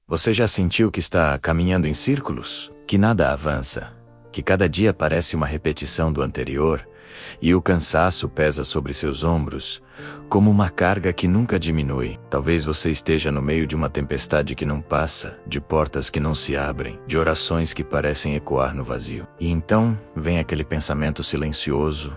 Você já sentiu que está caminhando em círculos? Que nada avança? Que cada dia parece uma repetição do anterior? E o cansaço pesa sobre seus ombros, como uma carga que nunca diminui. Talvez você esteja no meio de uma tempestade que não passa, de portas que não se abrem, de orações que parecem ecoar no vazio. E então vem aquele pensamento silencioso,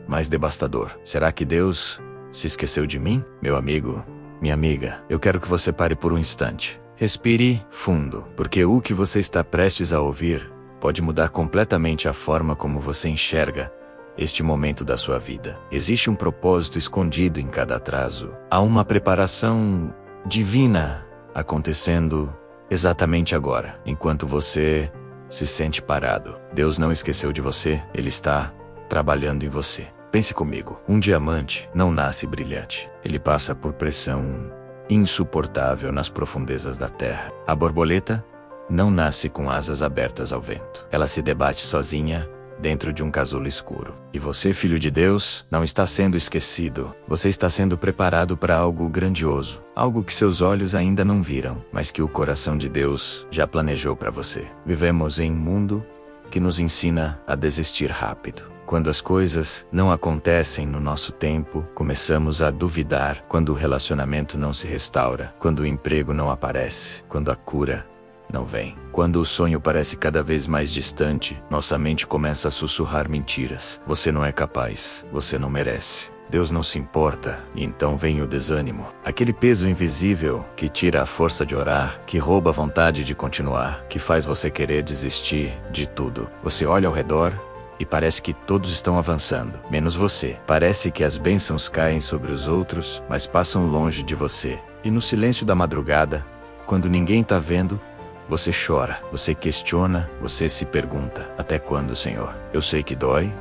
mas devastador. Será que Deus se esqueceu de mim? Meu amigo, minha amiga, eu quero que você pare por um instante. Respire fundo, porque o que você está prestes a ouvir pode mudar completamente a forma como você enxerga este momento da sua vida. Existe um propósito escondido em cada atraso. Há uma preparação divina acontecendo exatamente agora, enquanto você se sente parado. Deus não esqueceu de você, Ele está trabalhando em você. Pense comigo, um diamante não nasce brilhante. Ele passa por pressão insuportável nas profundezas da terra. A borboleta não nasce com asas abertas ao vento. Ela se debate sozinha dentro de um casulo escuro. E você, filho de Deus, não está sendo esquecido. Você está sendo preparado para algo grandioso. Algo que seus olhos ainda não viram, mas que o coração de Deus já planejou para você. Vivemos em um mundo que nos ensina a desistir rápido. Quando as coisas não acontecem no nosso tempo, começamos a duvidar. Quando o relacionamento não se restaura, quando o emprego não aparece, quando a cura não vem. Quando o sonho parece cada vez mais distante, nossa mente começa a sussurrar mentiras. Você não é capaz, você não merece. Deus não se importa, e então vem o desânimo. Aquele peso invisível que tira a força de orar, que rouba a vontade de continuar, que faz você querer desistir de tudo. Você olha ao redor e parece que todos estão avançando, menos você. Parece que as bênçãos caem sobre os outros, mas passam longe de você. E no silêncio da madrugada, quando ninguém está vendo, você chora, você questiona, você se pergunta: até quando, Senhor? Eu sei que dói,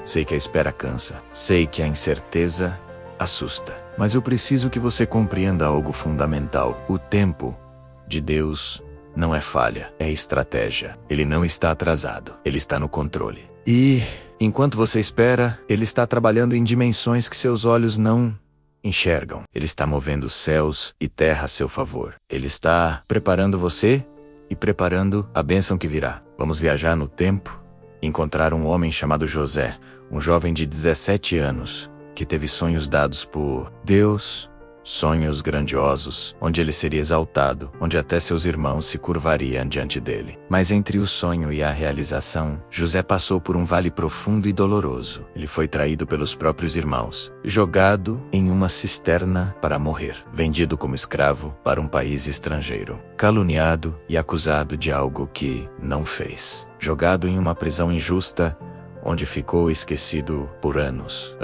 sei que a espera cansa, sei que a incerteza assusta. Mas eu preciso que você compreenda algo fundamental. O tempo de Deus não é falha, é estratégia. Ele não está atrasado, Ele está no controle. E, enquanto você espera, Ele está trabalhando em dimensões que seus olhos não enxergam. Ele está movendo céus e terra a seu favor. Ele está preparando você e preparando a bênção que virá. Vamos viajar no tempo e encontrar um homem chamado José, um jovem de 17 anos, que teve sonhos dados por Deus, sonhos grandiosos, onde ele seria exaltado, onde até seus irmãos se curvariam diante dele. Mas entre o sonho e a realização, José passou por um vale profundo e doloroso. Ele foi traído pelos próprios irmãos, jogado em uma cisterna para morrer, vendido como escravo para um país estrangeiro, caluniado e acusado de algo que não fez, jogado em uma prisão injusta, onde ficou esquecido por anos.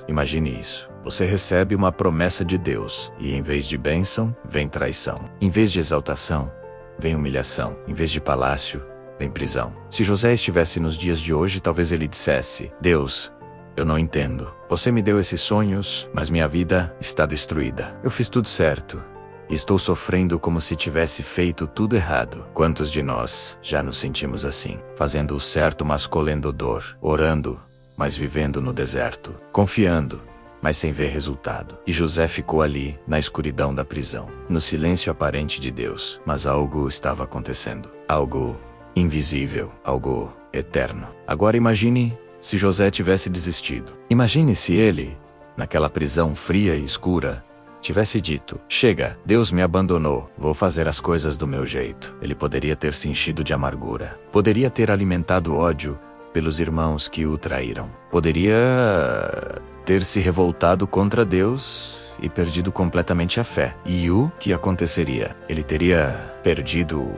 Imagine isso. Você recebe uma promessa de Deus, e em vez de bênção, vem traição. Em vez de exaltação, vem humilhação. Em vez de palácio, vem prisão. Se José estivesse nos dias de hoje, talvez ele dissesse: Deus, eu não entendo. Você me deu esses sonhos, mas minha vida está destruída. Eu fiz tudo certo. Estou sofrendo como se tivesse feito tudo errado. Quantos de nós já nos sentimos assim? Fazendo o certo, mas colhendo dor. Orando, mas vivendo no deserto. Confiando, mas sem ver resultado. E José ficou ali, na escuridão da prisão, no silêncio aparente de Deus. Mas algo estava acontecendo. Algo invisível, algo eterno. Agora imagine se José tivesse desistido. Imagine se ele, naquela prisão fria e escura, tivesse dito: chega, Deus me abandonou, vou fazer as coisas do meu jeito. Ele poderia ter se enchido de amargura. Poderia ter alimentado ódio pelos irmãos que o traíram. Poderia ter se revoltado contra Deus e perdido completamente a fé. E o que aconteceria? Ele teria perdido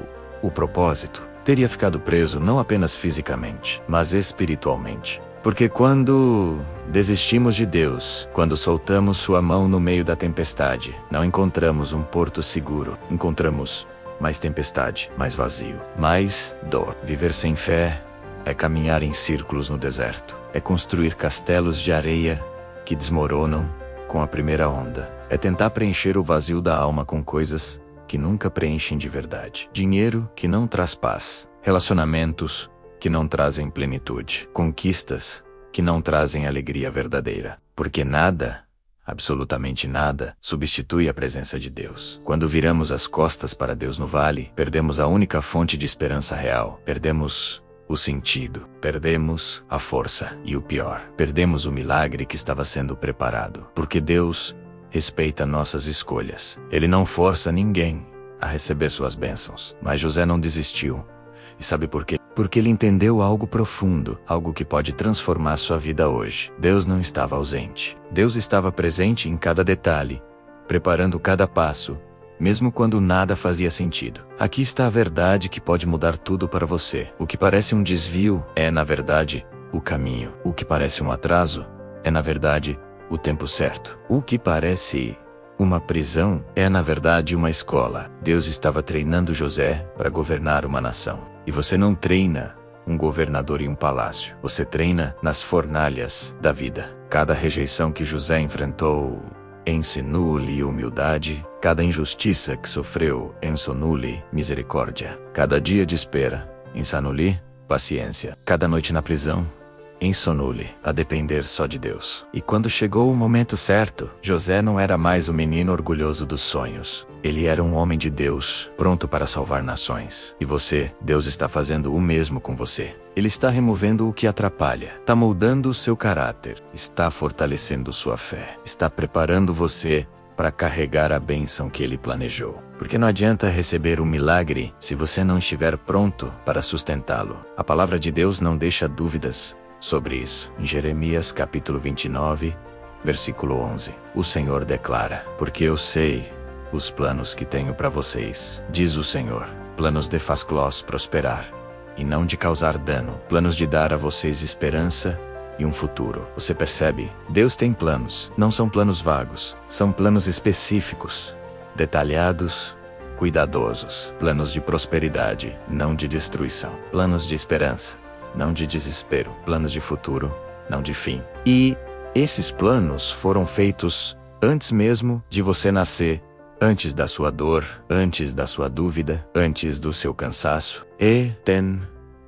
o propósito. Teria ficado preso não apenas fisicamente, mas espiritualmente. Porque quando desistimos de Deus, quando soltamos sua mão no meio da tempestade, não encontramos um porto seguro. Encontramos mais tempestade, mais vazio, mais dor. Viver sem fé é caminhar em círculos no deserto. É construir castelos de areia que desmoronam com a primeira onda. É tentar preencher o vazio da alma com coisas que nunca preenchem de verdade. Dinheiro que não traz paz. Relacionamentos que não trazem plenitude. Conquistas que não trazem alegria verdadeira. Porque nada absolutamente nada, substitui a presença de Deus. Quando viramos as costas para Deus no vale, perdemos a única fonte de esperança real. Perdemos o sentido, perdemos a força e o pior, perdemos o milagre que estava sendo preparado. Porque Deus respeita nossas escolhas. Ele não força ninguém a receber suas bênçãos. Mas José não desistiu. E sabe por quê? Porque ele entendeu algo profundo, algo que pode transformar sua vida hoje. Deus não estava ausente. Deus estava presente em cada detalhe, preparando cada passo, mesmo quando nada fazia sentido. Aqui está a verdade que pode mudar tudo para você. O que parece um desvio é, na verdade, o caminho. O que parece um atraso é, na verdade, o tempo certo. O que parece uma prisão é, na verdade, uma escola. Deus estava treinando José para governar uma nação. E você não treina um governador em um palácio. Você treina nas fornalhas da vida. Cada rejeição que José enfrentou ensinou-lhe humildade. Cada injustiça que sofreu ensinou-lhe misericórdia. Cada dia de espera ensinou-lhe paciência. Cada noite na prisão ensinou-lhe a depender só de Deus. E quando chegou o momento certo, José não era mais o menino orgulhoso dos sonhos. Ele era um homem de Deus, pronto para salvar nações. E você, Deus está fazendo o mesmo com você. Ele está removendo o que atrapalha, está moldando o seu caráter, está fortalecendo sua fé, está preparando você para carregar a bênção que Ele planejou. Porque não adianta receber um milagre se você não estiver pronto para sustentá-lo. A palavra de Deus não deixa dúvidas sobre isso. Em Jeremias capítulo 29, versículo 11, o Senhor declara: porque eu sei os planos que tenho para vocês, diz o Senhor, planos de fazê-los prosperar e não de causar dano, planos de dar a vocês esperança e um futuro. Você percebe? Deus tem planos. Não são planos vagos, são planos específicos, detalhados, cuidadosos. Planos de prosperidade, não de destruição. Planos de esperança, não de desespero. Planos de futuro, não de fim. E esses planos foram feitos antes mesmo de você nascer, antes da sua dor, antes da sua dúvida, antes do seu cansaço. E tem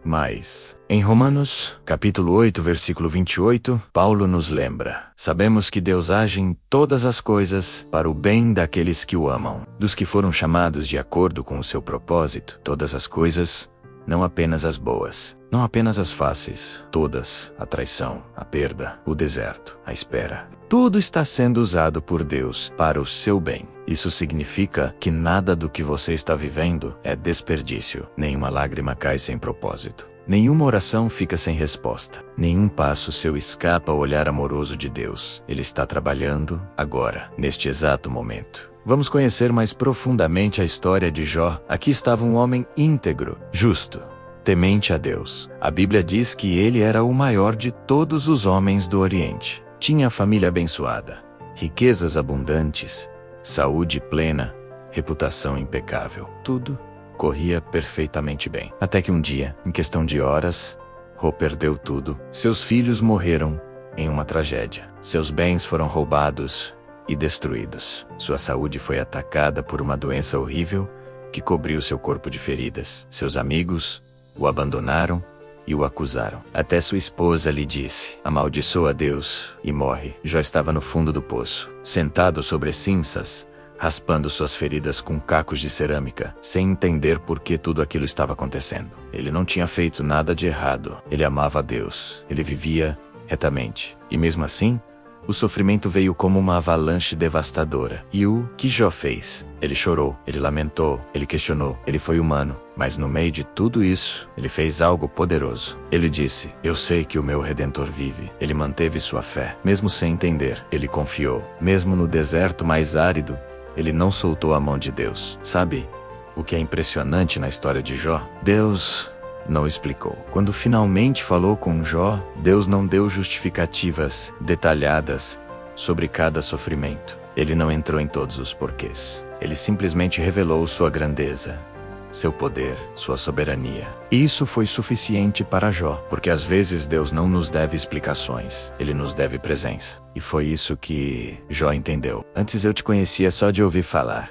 mais. Em Romanos, capítulo 8, versículo 28, Paulo nos lembra: sabemos que Deus age em todas as coisas para o bem daqueles que o amam, dos que foram chamados de acordo com o seu propósito. Todas as coisas, não apenas as boas, não apenas as fáceis, todas, a traição, a perda, o deserto, a espera. Tudo está sendo usado por Deus para o seu bem. Isso significa que nada do que você está vivendo é desperdício. Nenhuma lágrima cai sem propósito. Nenhuma oração fica sem resposta. Nenhum passo seu escapa ao olhar amoroso de Deus. Ele está trabalhando agora, neste exato momento. Vamos conhecer mais profundamente a história de Jó. Aqui estava um homem íntegro, justo, temente a Deus. A Bíblia diz que ele era o maior de todos os homens do Oriente. Tinha a família abençoada, riquezas abundantes, saúde plena, reputação impecável. Tudo corria perfeitamente bem. Até que um dia, em questão de horas, Jó perdeu tudo. Seus filhos morreram em uma tragédia. Seus bens foram roubados e destruídos. Sua saúde foi atacada por uma doença horrível que cobriu seu corpo de feridas. Seus amigos o abandonaram e o acusaram. Até sua esposa lhe disse: amaldiçoa a Deus e morre. Jó estava no fundo do poço, sentado sobre cinzas, raspando suas feridas com cacos de cerâmica, sem entender por que tudo aquilo estava acontecendo. Ele não tinha feito nada de errado. Ele amava a Deus. Ele vivia retamente. E mesmo assim, o sofrimento veio como uma avalanche devastadora. E o que Jó fez? Ele chorou, ele lamentou, ele questionou, ele foi humano. Mas no meio de tudo isso, ele fez algo poderoso. Ele disse: eu sei que o meu Redentor vive. Ele manteve sua fé, mesmo sem entender. Ele confiou. Mesmo no deserto mais árido, ele não soltou a mão de Deus. Sabe o que é impressionante na história de Jó? Deus não explicou. Quando finalmente falou com Jó, Deus não deu justificativas detalhadas sobre cada sofrimento. Ele não entrou em todos os porquês. Ele simplesmente revelou sua grandeza, seu poder, sua soberania. E isso foi suficiente para Jó, porque às vezes Deus não nos deve explicações, Ele nos deve presença. E foi isso que Jó entendeu. Antes eu te conhecia só de ouvir falar,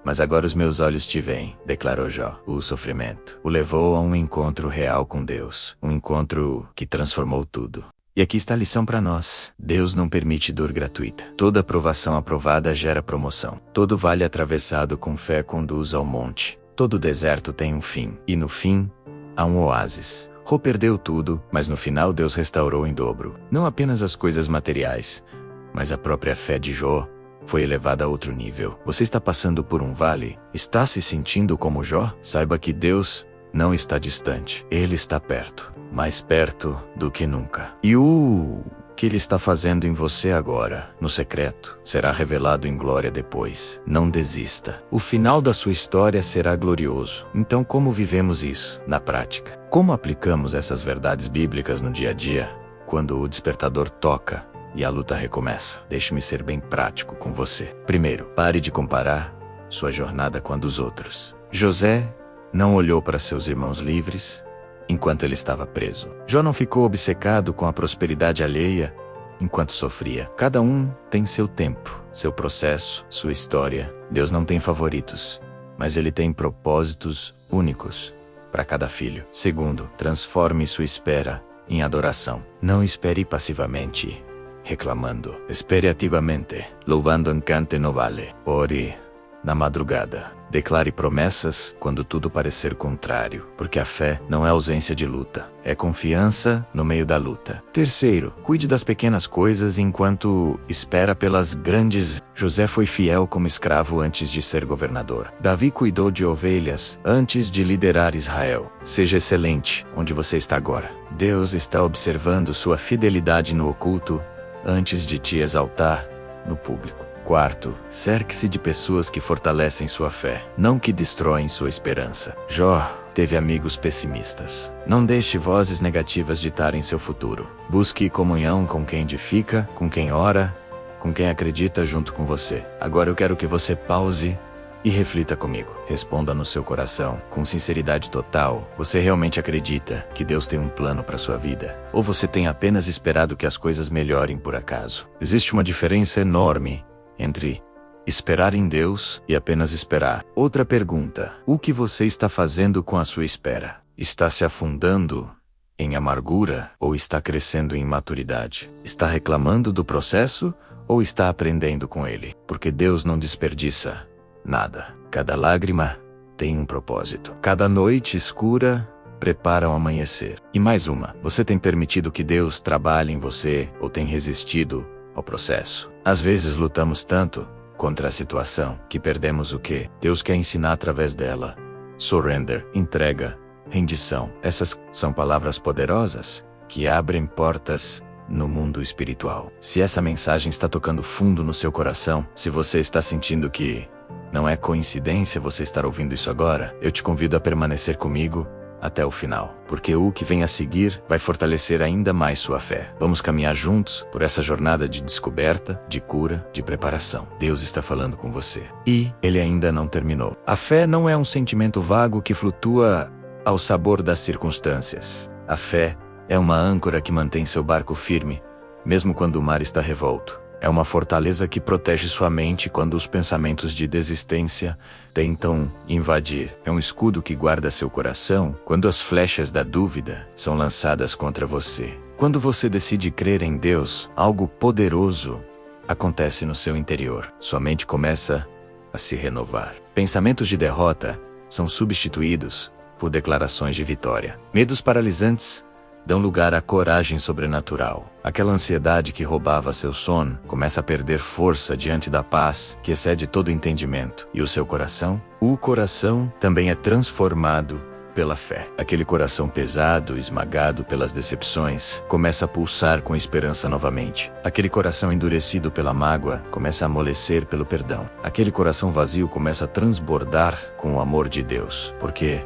mas agora os meus olhos te veem, declarou Jó. O sofrimento o levou a um encontro real com Deus, um encontro que transformou tudo. E aqui está a lição para nós. Deus não permite dor gratuita. Toda aprovação aprovada gera promoção. Todo vale atravessado com fé conduz ao monte. Todo deserto tem um fim. E no fim, há um oásis. Jó perdeu tudo, mas no final Deus restaurou em dobro. Não apenas as coisas materiais, mas a própria fé de Jó foi elevada a outro nível. Você está passando por um vale? Está se sentindo como Jó? Saiba que Deus não está distante. Ele está perto. Mais perto do que nunca. E o que Ele está fazendo em você agora, no secreto, será revelado em glória depois. Não desista. O final da sua história será glorioso. Então, como vivemos isso na prática? Como aplicamos essas verdades bíblicas no dia a dia, quando o despertador toca e a luta recomeça? Deixe-me ser bem prático com você. Primeiro, pare de comparar sua jornada com a dos outros. José não olhou para seus irmãos livres enquanto ele estava preso. Jó não ficou obcecado com a prosperidade alheia enquanto sofria. Cada um tem seu tempo, seu processo, sua história. Deus não tem favoritos, mas Ele tem propósitos únicos para cada filho. Segundo, transforme sua espera em adoração. Não espere passivamente, reclamando. Espere ativamente, louvando encante no vale. Ore na madrugada. Declare promessas quando tudo parecer contrário, porque a fé não é ausência de luta, é confiança no meio da luta. Terceiro, cuide das pequenas coisas enquanto espera pelas grandes. José foi fiel como escravo antes de ser governador. Davi cuidou de ovelhas antes de liderar Israel. Seja excelente onde você está agora. Deus está observando sua fidelidade no oculto antes de te exaltar no público. Quarto, cerque-se de pessoas que fortalecem sua fé, não que destroem sua esperança. Jó teve amigos pessimistas. Não deixe vozes negativas ditarem seu futuro. Busque comunhão com quem edifica, com quem ora, com quem acredita junto com você. Agora eu quero que você pause e reflita comigo. Responda no seu coração, com sinceridade total. Você realmente acredita que Deus tem um plano para sua vida? Ou você tem apenas esperado que as coisas melhorem por acaso? Existe uma diferença enorme entre esperar em Deus e apenas esperar. Outra pergunta: o que você está fazendo com a sua espera? Está se afundando em amargura ou está crescendo em maturidade? Está reclamando do processo ou está aprendendo com ele? Porque Deus não desperdiça nada. Cada lágrima tem um propósito. Cada noite escura prepara o amanhecer. E mais uma: você tem permitido que Deus trabalhe em você ou tem resistido ao processo? Às vezes lutamos tanto contra a situação que perdemos o que Deus quer ensinar através dela. Surrender, entrega, rendição. Essas são palavras poderosas que abrem portas no mundo espiritual. Se essa mensagem está tocando fundo no seu coração, se você está sentindo que não é coincidência você estar ouvindo isso agora, eu te convido a permanecer comigo até o final, porque o que vem a seguir vai fortalecer ainda mais sua fé. Vamos caminhar juntos por essa jornada de descoberta, de cura, de preparação. Deus está falando com você. E Ele ainda não terminou. A fé não é um sentimento vago que flutua ao sabor das circunstâncias. A fé é uma âncora que mantém seu barco firme, mesmo quando o mar está revolto. É uma fortaleza que protege sua mente quando os pensamentos de desistência tentam invadir. É um escudo que guarda seu coração quando as flechas da dúvida são lançadas contra você. Quando você decide crer em Deus, algo poderoso acontece no seu interior. Sua mente começa a se renovar. Pensamentos de derrota são substituídos por declarações de vitória. Medos paralisantes dão lugar à coragem sobrenatural. Aquela ansiedade que roubava seu sono começa a perder força diante da paz que excede todo entendimento. E o seu coração? O coração também é transformado pela fé. Aquele coração pesado, esmagado pelas decepções, começa a pulsar com esperança novamente. Aquele coração endurecido pela mágoa começa a amolecer pelo perdão. Aquele coração vazio começa a transbordar com o amor de Deus. Porque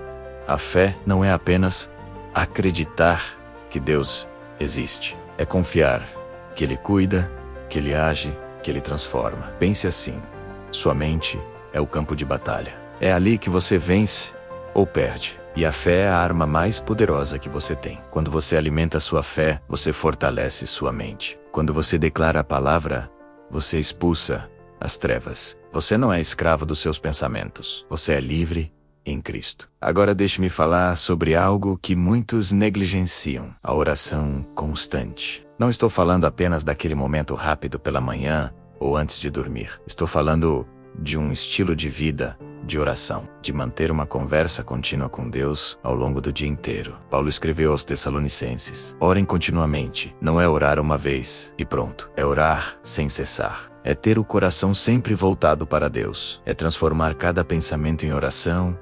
a fé não é apenas acreditar que Deus existe. É confiar que Ele cuida, que Ele age, que Ele transforma. Pense assim: sua mente é o campo de batalha. É ali que você vence ou perde. E a fé é a arma mais poderosa que você tem. Quando você alimenta sua fé, você fortalece sua mente. Quando você declara a palavra, você expulsa as trevas. Você não é escravo dos seus pensamentos. Você é livre em Cristo. Agora deixe-me falar sobre algo que muitos negligenciam: a oração constante. Não estou falando apenas daquele momento rápido pela manhã ou antes de dormir. Estou falando de um estilo de vida, de oração, de manter uma conversa contínua com Deus ao longo do dia inteiro. Paulo escreveu aos Tessalonicenses: orem continuamente. Não é orar uma vez e pronto. É orar sem cessar. É ter o coração sempre voltado para Deus. É transformar cada pensamento em oração,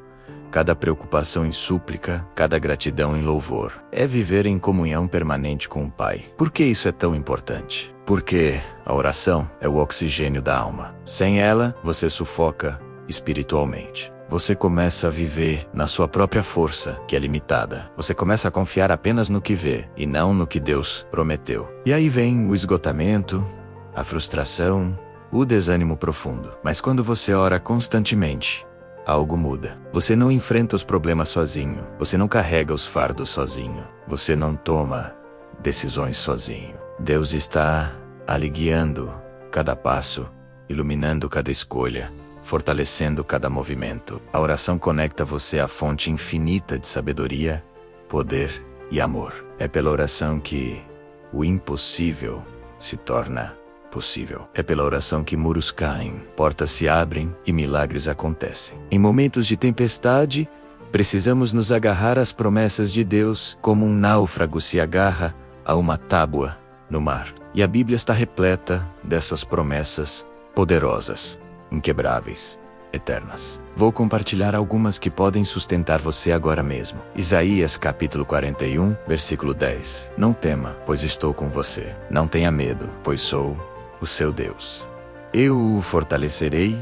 cada preocupação em súplica, cada gratidão em louvor. É viver em comunhão permanente com o Pai. Por que isso é tão importante? Porque a oração é o oxigênio da alma. Sem ela, você sufoca espiritualmente. Você começa a viver na sua própria força, que é limitada. Você começa a confiar apenas no que vê e não no que Deus prometeu. E aí vem o esgotamento, a frustração, o desânimo profundo. Mas quando você ora constantemente, algo muda. Você não enfrenta os problemas sozinho. Você não carrega os fardos sozinho. Você não toma decisões sozinho. Deus está ali guiando cada passo, iluminando cada escolha, fortalecendo cada movimento. A oração conecta você à fonte infinita de sabedoria, poder e amor. É pela oração que o impossível se torna possível. É pela oração que muros caem, portas se abrem e milagres acontecem. Em momentos de tempestade, precisamos nos agarrar às promessas de Deus, como um náufrago se agarra a uma tábua no mar. E a Bíblia está repleta dessas promessas poderosas, inquebráveis, eternas. Vou compartilhar algumas que podem sustentar você agora mesmo. Isaías capítulo 41, versículo 10. Não tema, pois estou com você. Não tenha medo, pois sou o seu Deus. Eu o fortalecerei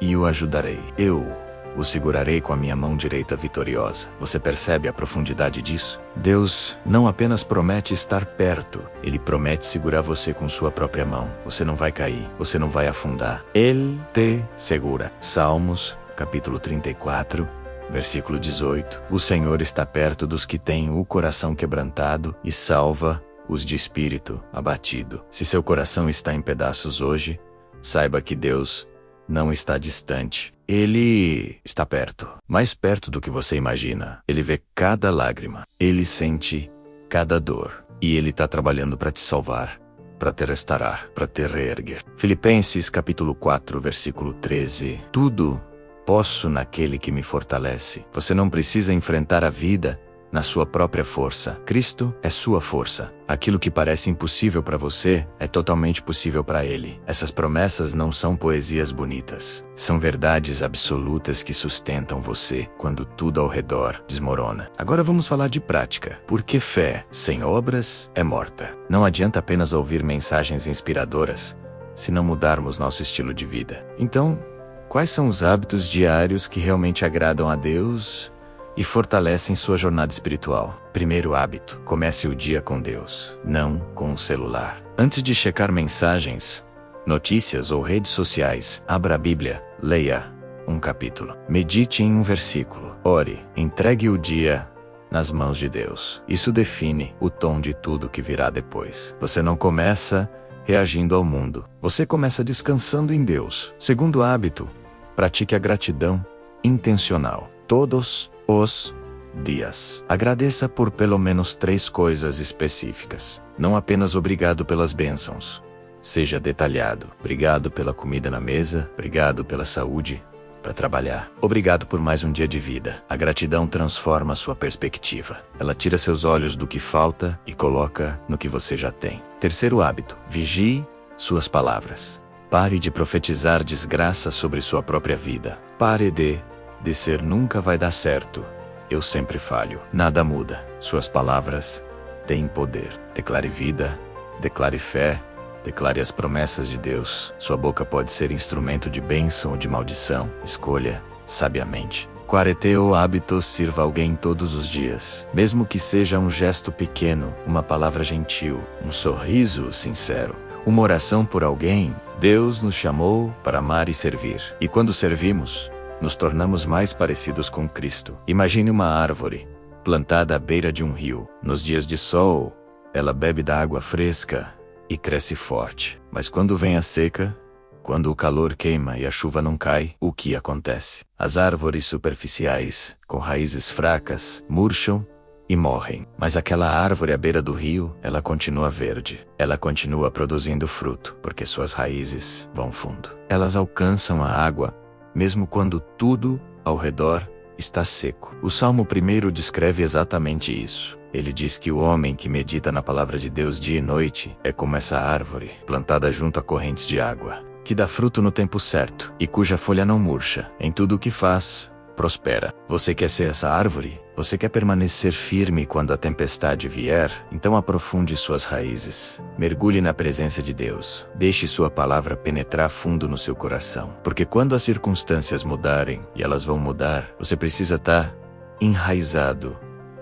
e o ajudarei. Eu o segurarei com a minha mão direita vitoriosa. Você percebe a profundidade disso? Deus não apenas promete estar perto, Ele promete segurar você com sua própria mão. Você não vai cair, você não vai afundar. Ele te segura. Salmos, capítulo 34, versículo 18. O Senhor está perto dos que têm o coração quebrantado e salva os de espírito abatido. Se seu coração está em pedaços hoje, saiba que Deus não está distante. Ele está perto, mais perto do que você imagina. Ele vê cada lágrima, Ele sente cada dor, e Ele está trabalhando para te salvar, para te restaurar, para te reerguer. Filipenses capítulo 4, versículo 13. Tudo posso naquele que me fortalece. Você não precisa enfrentar a vida na sua própria força. Cristo é sua força. Aquilo que parece impossível para você é totalmente possível para Ele. Essas promessas não são poesias bonitas. São verdades absolutas que sustentam você quando tudo ao redor desmorona. Agora vamos falar de prática. Porque fé sem obras é morta. Não adianta apenas ouvir mensagens inspiradoras se não mudarmos nosso estilo de vida. Então, quais são os hábitos diários que realmente agradam a Deus e fortalecem sua jornada espiritual? Primeiro hábito: comece o dia com Deus, não com o celular. Antes de checar mensagens, notícias ou redes sociais, abra a Bíblia, leia um capítulo, medite em um versículo, ore, entregue o dia nas mãos de Deus. Isso define o tom de tudo que virá depois. Você não começa reagindo ao mundo, você começa descansando em Deus. Segundo hábito: pratique a gratidão intencional. Todos os dias, agradeça por pelo menos 3 coisas específicas. Não apenas obrigado pelas bênçãos. Seja detalhado. Obrigado pela comida na mesa. Obrigado pela saúde para trabalhar. Obrigado por mais um dia de vida. A gratidão transforma sua perspectiva. Ela tira seus olhos do que falta e coloca no que você já tem. Terceiro hábito: vigie suas palavras. Pare de profetizar desgraça sobre sua própria vida. Pare de dizer nunca vai dar certo, eu sempre falho. Nada muda. Suas palavras têm poder. Declare vida, declare fé, declare as promessas de Deus. Sua boca pode ser instrumento de bênção ou de maldição. Escolha sabiamente. Quarto hábito: sirva alguém todos os dias. Mesmo que seja um gesto pequeno, uma palavra gentil, um sorriso sincero, uma oração por alguém. Deus nos chamou para amar e servir. E quando servimos, nos tornamos mais parecidos com Cristo. Imagine uma árvore plantada à beira de um rio. Nos dias de sol, ela bebe da água fresca e cresce forte. Mas quando vem a seca, quando o calor queima e a chuva não cai, o que acontece? As árvores superficiais, com raízes fracas, murcham e morrem. Mas aquela árvore à beira do rio, ela continua verde. Ela continua produzindo fruto, porque suas raízes vão fundo. Elas alcançam a água, mesmo quando tudo ao redor está seco. O Salmo 1 descreve exatamente isso. Ele diz que o homem que medita na palavra de Deus dia e noite é como essa árvore, plantada junto a correntes de água, que dá fruto no tempo certo, e cuja folha não murcha. Em tudo o que faz, prospera. Você quer ser essa árvore? Você quer permanecer firme quando a tempestade vier? Então aprofunde suas raízes. Mergulhe na presença de Deus. Deixe sua palavra penetrar fundo no seu coração. Porque quando as circunstâncias mudarem, e elas vão mudar, você precisa estar enraizado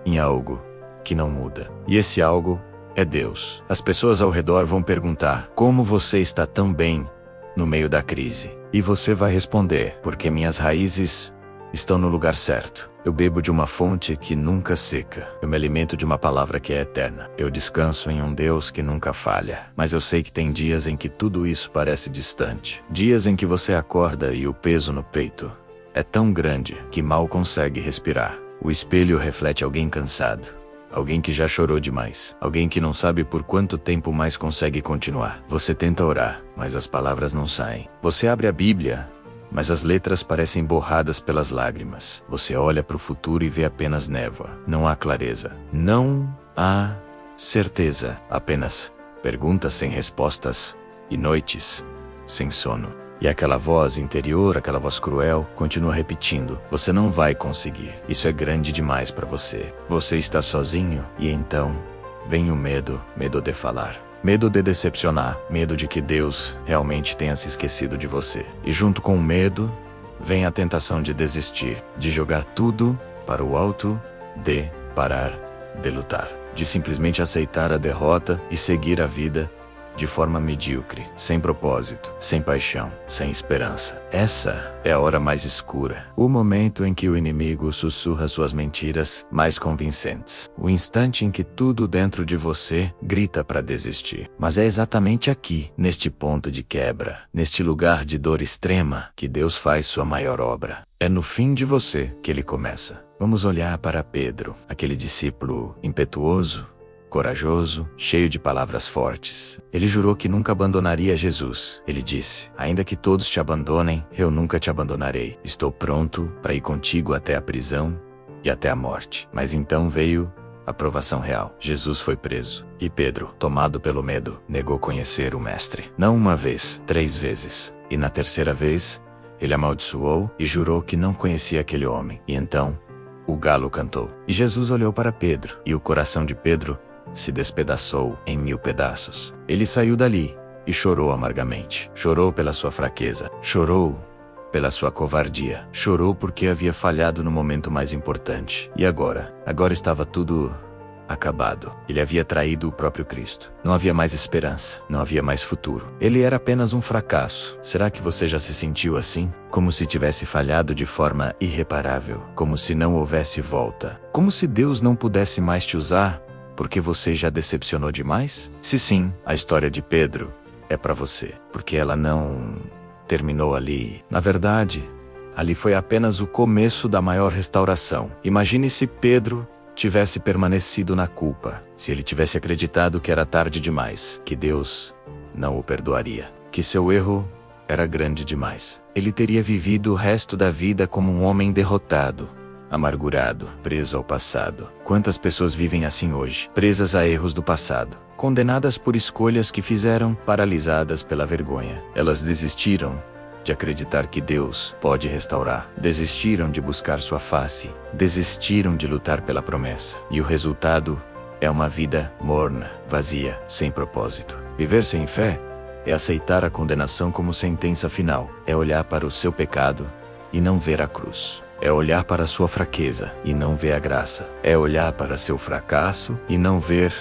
em algo que não muda. E esse algo é Deus. As pessoas ao redor vão perguntar: como você está tão bem no meio da crise? E você vai responder: porque minhas raízes estão no lugar certo. Eu bebo de uma fonte que nunca seca. Eu me alimento de uma palavra que é eterna. Eu descanso em um Deus que nunca falha. Mas eu sei que tem dias em que tudo isso parece distante. Dias em que você acorda e o peso no peito é tão grande que mal consegue respirar. O espelho reflete alguém cansado. Alguém que já chorou demais. Alguém que não sabe por quanto tempo mais consegue continuar. Você tenta orar, mas as palavras não saem. Você abre a Bíblia, mas as letras parecem borradas pelas lágrimas. Você olha para o futuro e vê apenas névoa. Não há clareza. Não há certeza. Apenas perguntas sem respostas e noites sem sono. E aquela voz interior, aquela voz cruel, continua repetindo: você não vai conseguir. Isso é grande demais para você. Você está sozinho. E então vem o medo de falar. Medo de decepcionar, medo de que Deus realmente tenha se esquecido de você. E junto com o medo, vem a tentação de desistir, de jogar tudo para o alto, de parar de lutar, de simplesmente aceitar a derrota e seguir a vida de forma medíocre, sem propósito, sem paixão, sem esperança. Essa é a hora mais escura, o momento em que o inimigo sussurra suas mentiras mais convincentes, o instante em que tudo dentro de você grita para desistir. Mas é exatamente aqui, neste ponto de quebra, neste lugar de dor extrema, que Deus faz sua maior obra. É no fim de você que ele começa. Vamos olhar para Pedro, aquele discípulo impetuoso, corajoso, cheio de palavras fortes. Ele jurou que nunca abandonaria Jesus. Ele disse: ainda que todos te abandonem, eu nunca te abandonarei. Estou pronto para ir contigo até a prisão e até a morte. Mas então veio a provação real. Jesus foi preso. E Pedro, tomado pelo medo, negou conhecer o Mestre. Não uma vez, 3 vezes. E na terceira vez, ele amaldiçoou e jurou que não conhecia aquele homem. E então, o galo cantou. E Jesus olhou para Pedro, e o coração de Pedro se despedaçou em 1000 pedaços. Ele saiu dali e chorou amargamente. Chorou pela sua fraqueza. Chorou pela sua covardia. Chorou porque havia falhado no momento mais importante. E agora? Agora estava tudo acabado. Ele havia traído o próprio Cristo. Não havia mais esperança. Não havia mais futuro. Ele era apenas um fracasso. Será que você já se sentiu assim? Como se tivesse falhado de forma irreparável. Como se não houvesse volta. Como se Deus não pudesse mais te usar porque você já decepcionou demais? Se sim, a história de Pedro é para você, porque ela não terminou ali. Na verdade, ali foi apenas o começo da maior restauração. Imagine se Pedro tivesse permanecido na culpa, se ele tivesse acreditado que era tarde demais, que Deus não o perdoaria, que seu erro era grande demais. Ele teria vivido o resto da vida como um homem derrotado, amargurado, preso ao passado. Quantas pessoas vivem assim hoje, presas a erros do passado, condenadas por escolhas que fizeram, paralisadas pela vergonha. Elas desistiram de acreditar que Deus pode restaurar, desistiram de buscar sua face, desistiram de lutar pela promessa. E o resultado é uma vida morna, vazia, sem propósito. Viver sem fé é aceitar a condenação como sentença final, é olhar para o seu pecado e não ver a cruz. É olhar para a sua fraqueza e não ver a graça. É olhar para seu fracasso e não ver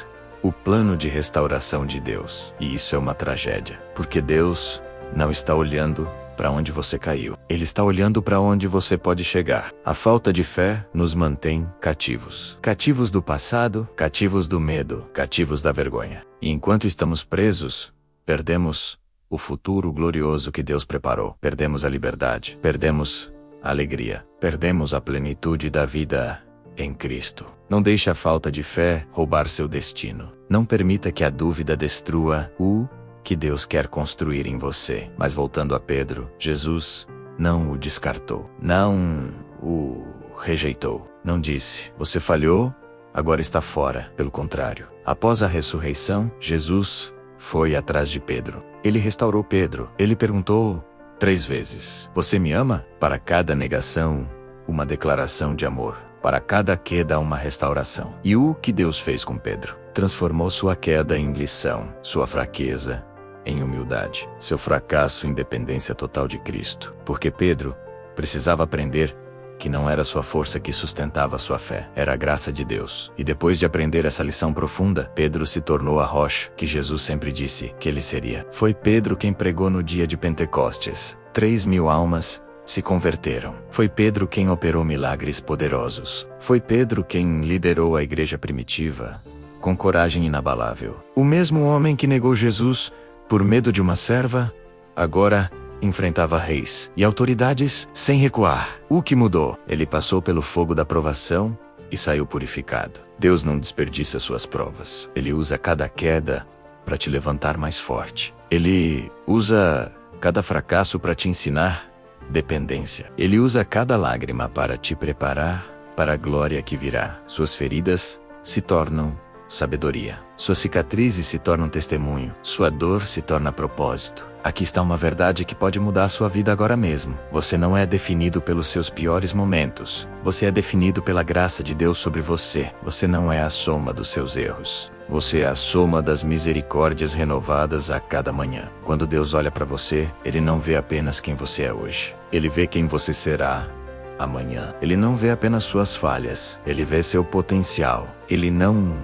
o plano de restauração de Deus. E isso é uma tragédia, porque Deus não está olhando para onde você caiu. Ele está olhando para onde você pode chegar. A falta de fé nos mantém cativos. Cativos do passado, cativos do medo, cativos da vergonha. E enquanto estamos presos, perdemos o futuro glorioso que Deus preparou. Perdemos a liberdade, perdemos a alegria, perdemos a plenitude da vida em Cristo. Não deixe a falta de fé roubar seu destino. Não permita que a dúvida destrua o que Deus quer construir em você. Mas voltando a Pedro, Jesus não o descartou. Não o rejeitou. Não disse: você falhou, agora está fora. Pelo contrário, após a ressurreição, Jesus foi atrás de Pedro. Ele restaurou Pedro. Ele perguntou 3 vezes: você me ama? Para cada negação, uma declaração de amor. Para cada queda, uma restauração. E o que Deus fez com Pedro? Transformou sua queda em lição, sua fraqueza em humildade, seu fracasso em dependência total de Cristo. Porque Pedro precisava aprender que não era sua força que sustentava sua fé, era a graça de Deus. E depois de aprender essa lição profunda, Pedro se tornou a rocha que Jesus sempre disse que ele seria. Foi Pedro quem pregou no dia de Pentecostes. 3.000 almas se converteram. Foi Pedro quem operou milagres poderosos. Foi Pedro quem liderou a igreja primitiva com coragem inabalável. O mesmo homem que negou Jesus por medo de uma serva, agora enfrentava reis e autoridades sem recuar. O que mudou? Ele passou pelo fogo da provação e saiu purificado. Deus não desperdiça suas provas. Ele usa cada queda para te levantar mais forte. Ele usa cada fracasso para te ensinar dependência. Ele usa cada lágrima para te preparar para a glória que virá. Suas feridas se tornam sabedoria. Suas cicatrizes se tornam testemunho. Sua dor se torna propósito. Aqui está uma verdade que pode mudar a sua vida agora mesmo. Você não é definido pelos seus piores momentos. Você é definido pela graça de Deus sobre você. Você não é a soma dos seus erros. Você é a soma das misericórdias renovadas a cada manhã. Quando Deus olha para você, Ele não vê apenas quem você é hoje. Ele vê quem você será amanhã. Ele não vê apenas suas falhas. Ele vê seu potencial. Ele não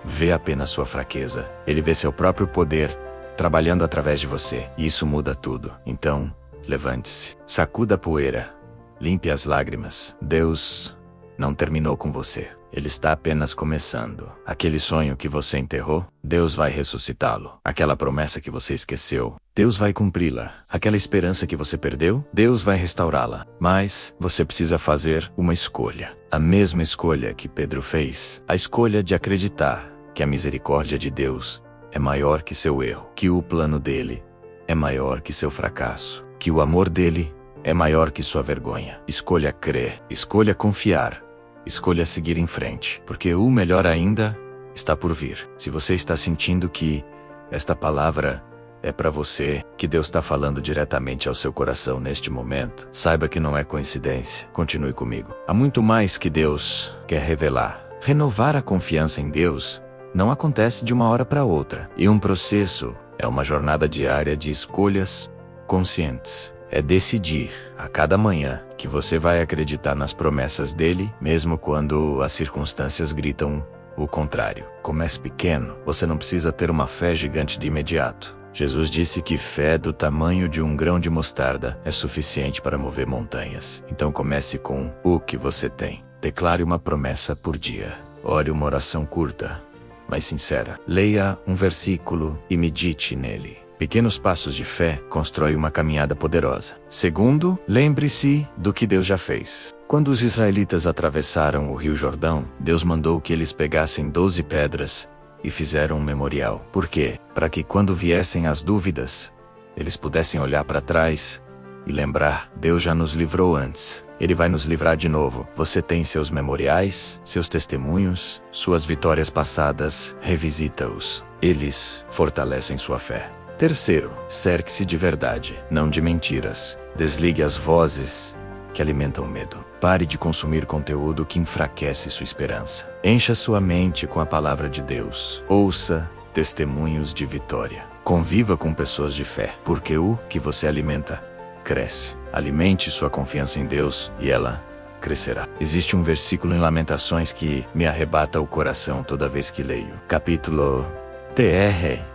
vê apenas sua fraqueza. Ele vê seu próprio poder trabalhando através de você. E isso muda tudo. Então, levante-se. Sacuda a poeira. Limpe as lágrimas. Deus não terminou com você. Ele está apenas começando. Aquele sonho que você enterrou, Deus vai ressuscitá-lo. Aquela promessa que você esqueceu, Deus vai cumpri-la. Aquela esperança que você perdeu, Deus vai restaurá-la. Mas você precisa fazer uma escolha. A mesma escolha que Pedro fez. A escolha de acreditar que a misericórdia de Deus é maior que seu erro. Que o plano dele é maior que seu fracasso. Que o amor dele é maior que sua vergonha. Escolha crer. Escolha confiar. Escolha seguir em frente, porque o melhor ainda está por vir. Se você está sentindo que esta palavra é para você, que Deus está falando diretamente ao seu coração neste momento, saiba que não é coincidência. Continue comigo. Há muito mais que Deus quer revelar. Renovar a confiança em Deus não acontece de uma hora para outra. E um processo é uma jornada diária de escolhas conscientes. É decidir a cada manhã que você vai acreditar nas promessas dele, mesmo quando as circunstâncias gritam o contrário. Comece pequeno, você não precisa ter uma fé gigante de imediato. Jesus disse que fé do tamanho de um grão de mostarda é suficiente para mover montanhas. Então comece com o que você tem. Declare uma promessa por dia. Ore uma oração curta, mas sincera. Leia um versículo e medite nele. Pequenos passos de fé constroem uma caminhada poderosa. Segundo, lembre-se do que Deus já fez. Quando os israelitas atravessaram o Rio Jordão, Deus mandou que eles pegassem 12 pedras e fizeram um memorial. Por quê? Para que quando viessem as dúvidas, eles pudessem olhar para trás e lembrar: Deus já nos livrou antes. Ele vai nos livrar de novo. Você tem seus memoriais, seus testemunhos, suas vitórias passadas. Revisita-os. Eles fortalecem sua fé. Terceiro, cerque-se de verdade, não de mentiras. Desligue as vozes que alimentam medo. Pare de consumir conteúdo que enfraquece sua esperança. Encha sua mente com a palavra de Deus. Ouça testemunhos de vitória. Conviva com pessoas de fé, porque o que você alimenta cresce. Alimente sua confiança em Deus e ela crescerá. Existe um versículo em Lamentações que me arrebata o coração toda vez que leio. Capítulo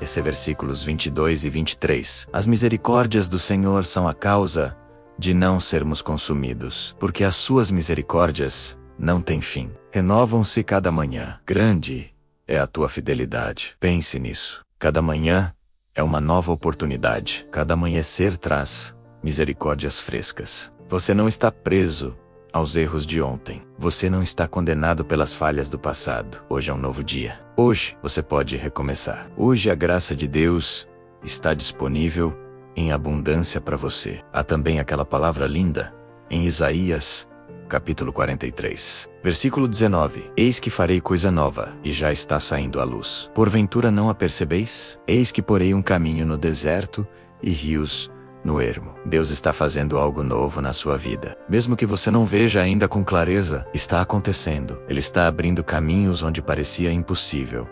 esse versículos 22 e 23. As misericórdias do Senhor são a causa de não sermos consumidos, porque as suas misericórdias não têm fim. Renovam-se cada manhã. Grande é a tua fidelidade. Pense nisso. Cada manhã é uma nova oportunidade. Cada amanhecer traz misericórdias frescas. Você não está preso aos erros de ontem. Você não está condenado pelas falhas do passado. Hoje é um novo dia. Hoje você pode recomeçar. Hoje a graça de Deus está disponível em abundância para você. Há também aquela palavra linda em Isaías, capítulo 43, versículo 19. Eis que farei coisa nova, e já está saindo a luz. Porventura não a percebeis? Eis que porei um caminho no deserto e rios no ermo. Deus está fazendo algo novo na sua vida. Mesmo que você não veja ainda com clareza, está acontecendo. Ele está abrindo caminhos onde parecia impossível.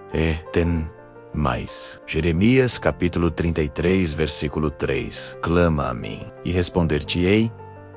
Mais. Jeremias capítulo 33, versículo 3. Clama a mim, e responder-te-ei,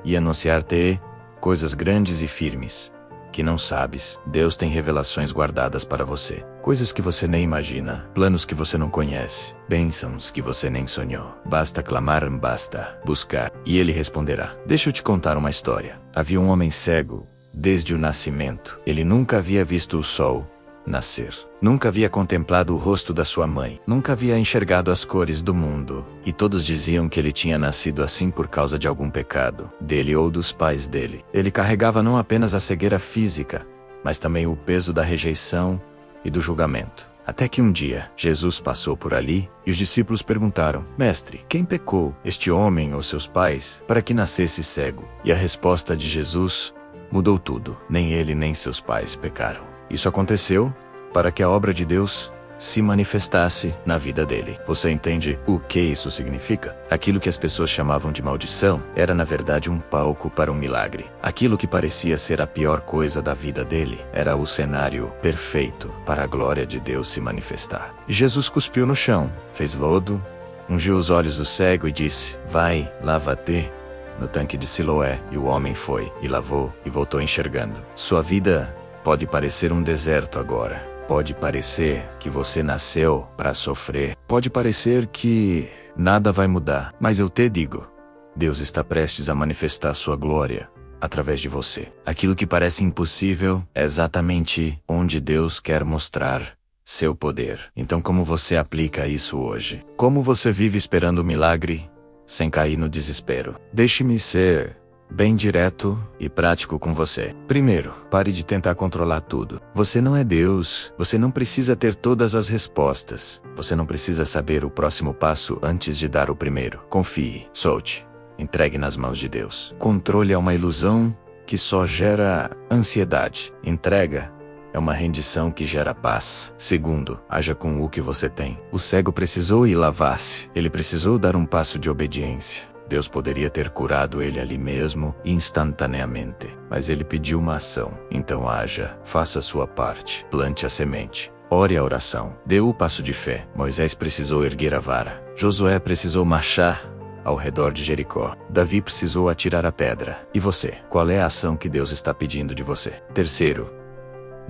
e anunciar-te-ei coisas grandes e firmes, que não sabes. Deus tem revelações guardadas para você. Coisas que você nem imagina, planos que você não conhece, bênçãos que você nem sonhou. Basta clamar, basta buscar, e Ele responderá. Deixa eu te contar uma história. Havia um homem cego desde o nascimento. Ele nunca havia visto o sol nascer. Nunca havia contemplado o rosto da sua mãe. Nunca havia enxergado as cores do mundo. E todos diziam que ele tinha nascido assim por causa de algum pecado, dele ou dos pais dele. Ele carregava não apenas a cegueira física, mas também o peso da rejeição e do julgamento. Até que um dia, Jesus passou por ali, e os discípulos perguntaram: Mestre, quem pecou, este homem ou seus pais, para que nascesse cego? E a resposta de Jesus mudou tudo. Nem ele nem seus pais pecaram. Isso aconteceu para que a obra de Deus se manifestasse na vida dele. Você entende o que isso significa? Aquilo que as pessoas chamavam de maldição era na verdade um palco para um milagre. Aquilo que parecia ser a pior coisa da vida dele era o cenário perfeito para a glória de Deus se manifestar. Jesus cuspiu no chão, fez lodo, ungiu os olhos do cego e disse: Vai, lava-te no tanque de Siloé. E o homem foi, e lavou, e voltou enxergando. Sua vida pode parecer um deserto agora. Pode parecer que você nasceu para sofrer. Pode parecer que nada vai mudar. Mas eu te digo, Deus está prestes a manifestar sua glória através de você. Aquilo que parece impossível é exatamente onde Deus quer mostrar seu poder. Então, como você aplica isso hoje? Como você vive esperando o milagre sem cair no desespero? Deixe-me ser bem direto e prático com você. Primeiro, pare de tentar controlar tudo. Você não é Deus. Você não precisa ter todas as respostas. Você não precisa saber o próximo passo antes de dar o primeiro. Confie, solte, entregue nas mãos de Deus. Controle é uma ilusão que só gera ansiedade. Entrega é uma rendição que gera paz. Segundo, haja com o que você tem. O cego precisou ir lavar-se. Ele precisou dar um passo de obediência. Deus poderia ter curado ele ali mesmo, instantaneamente. Mas ele pediu uma ação. Então haja, faça a sua parte, plante a semente. Ore a oração, dê o passo de fé. Moisés precisou erguer a vara. Josué precisou marchar ao redor de Jericó. Davi precisou atirar a pedra. E você? Qual é a ação que Deus está pedindo de você? Terceiro,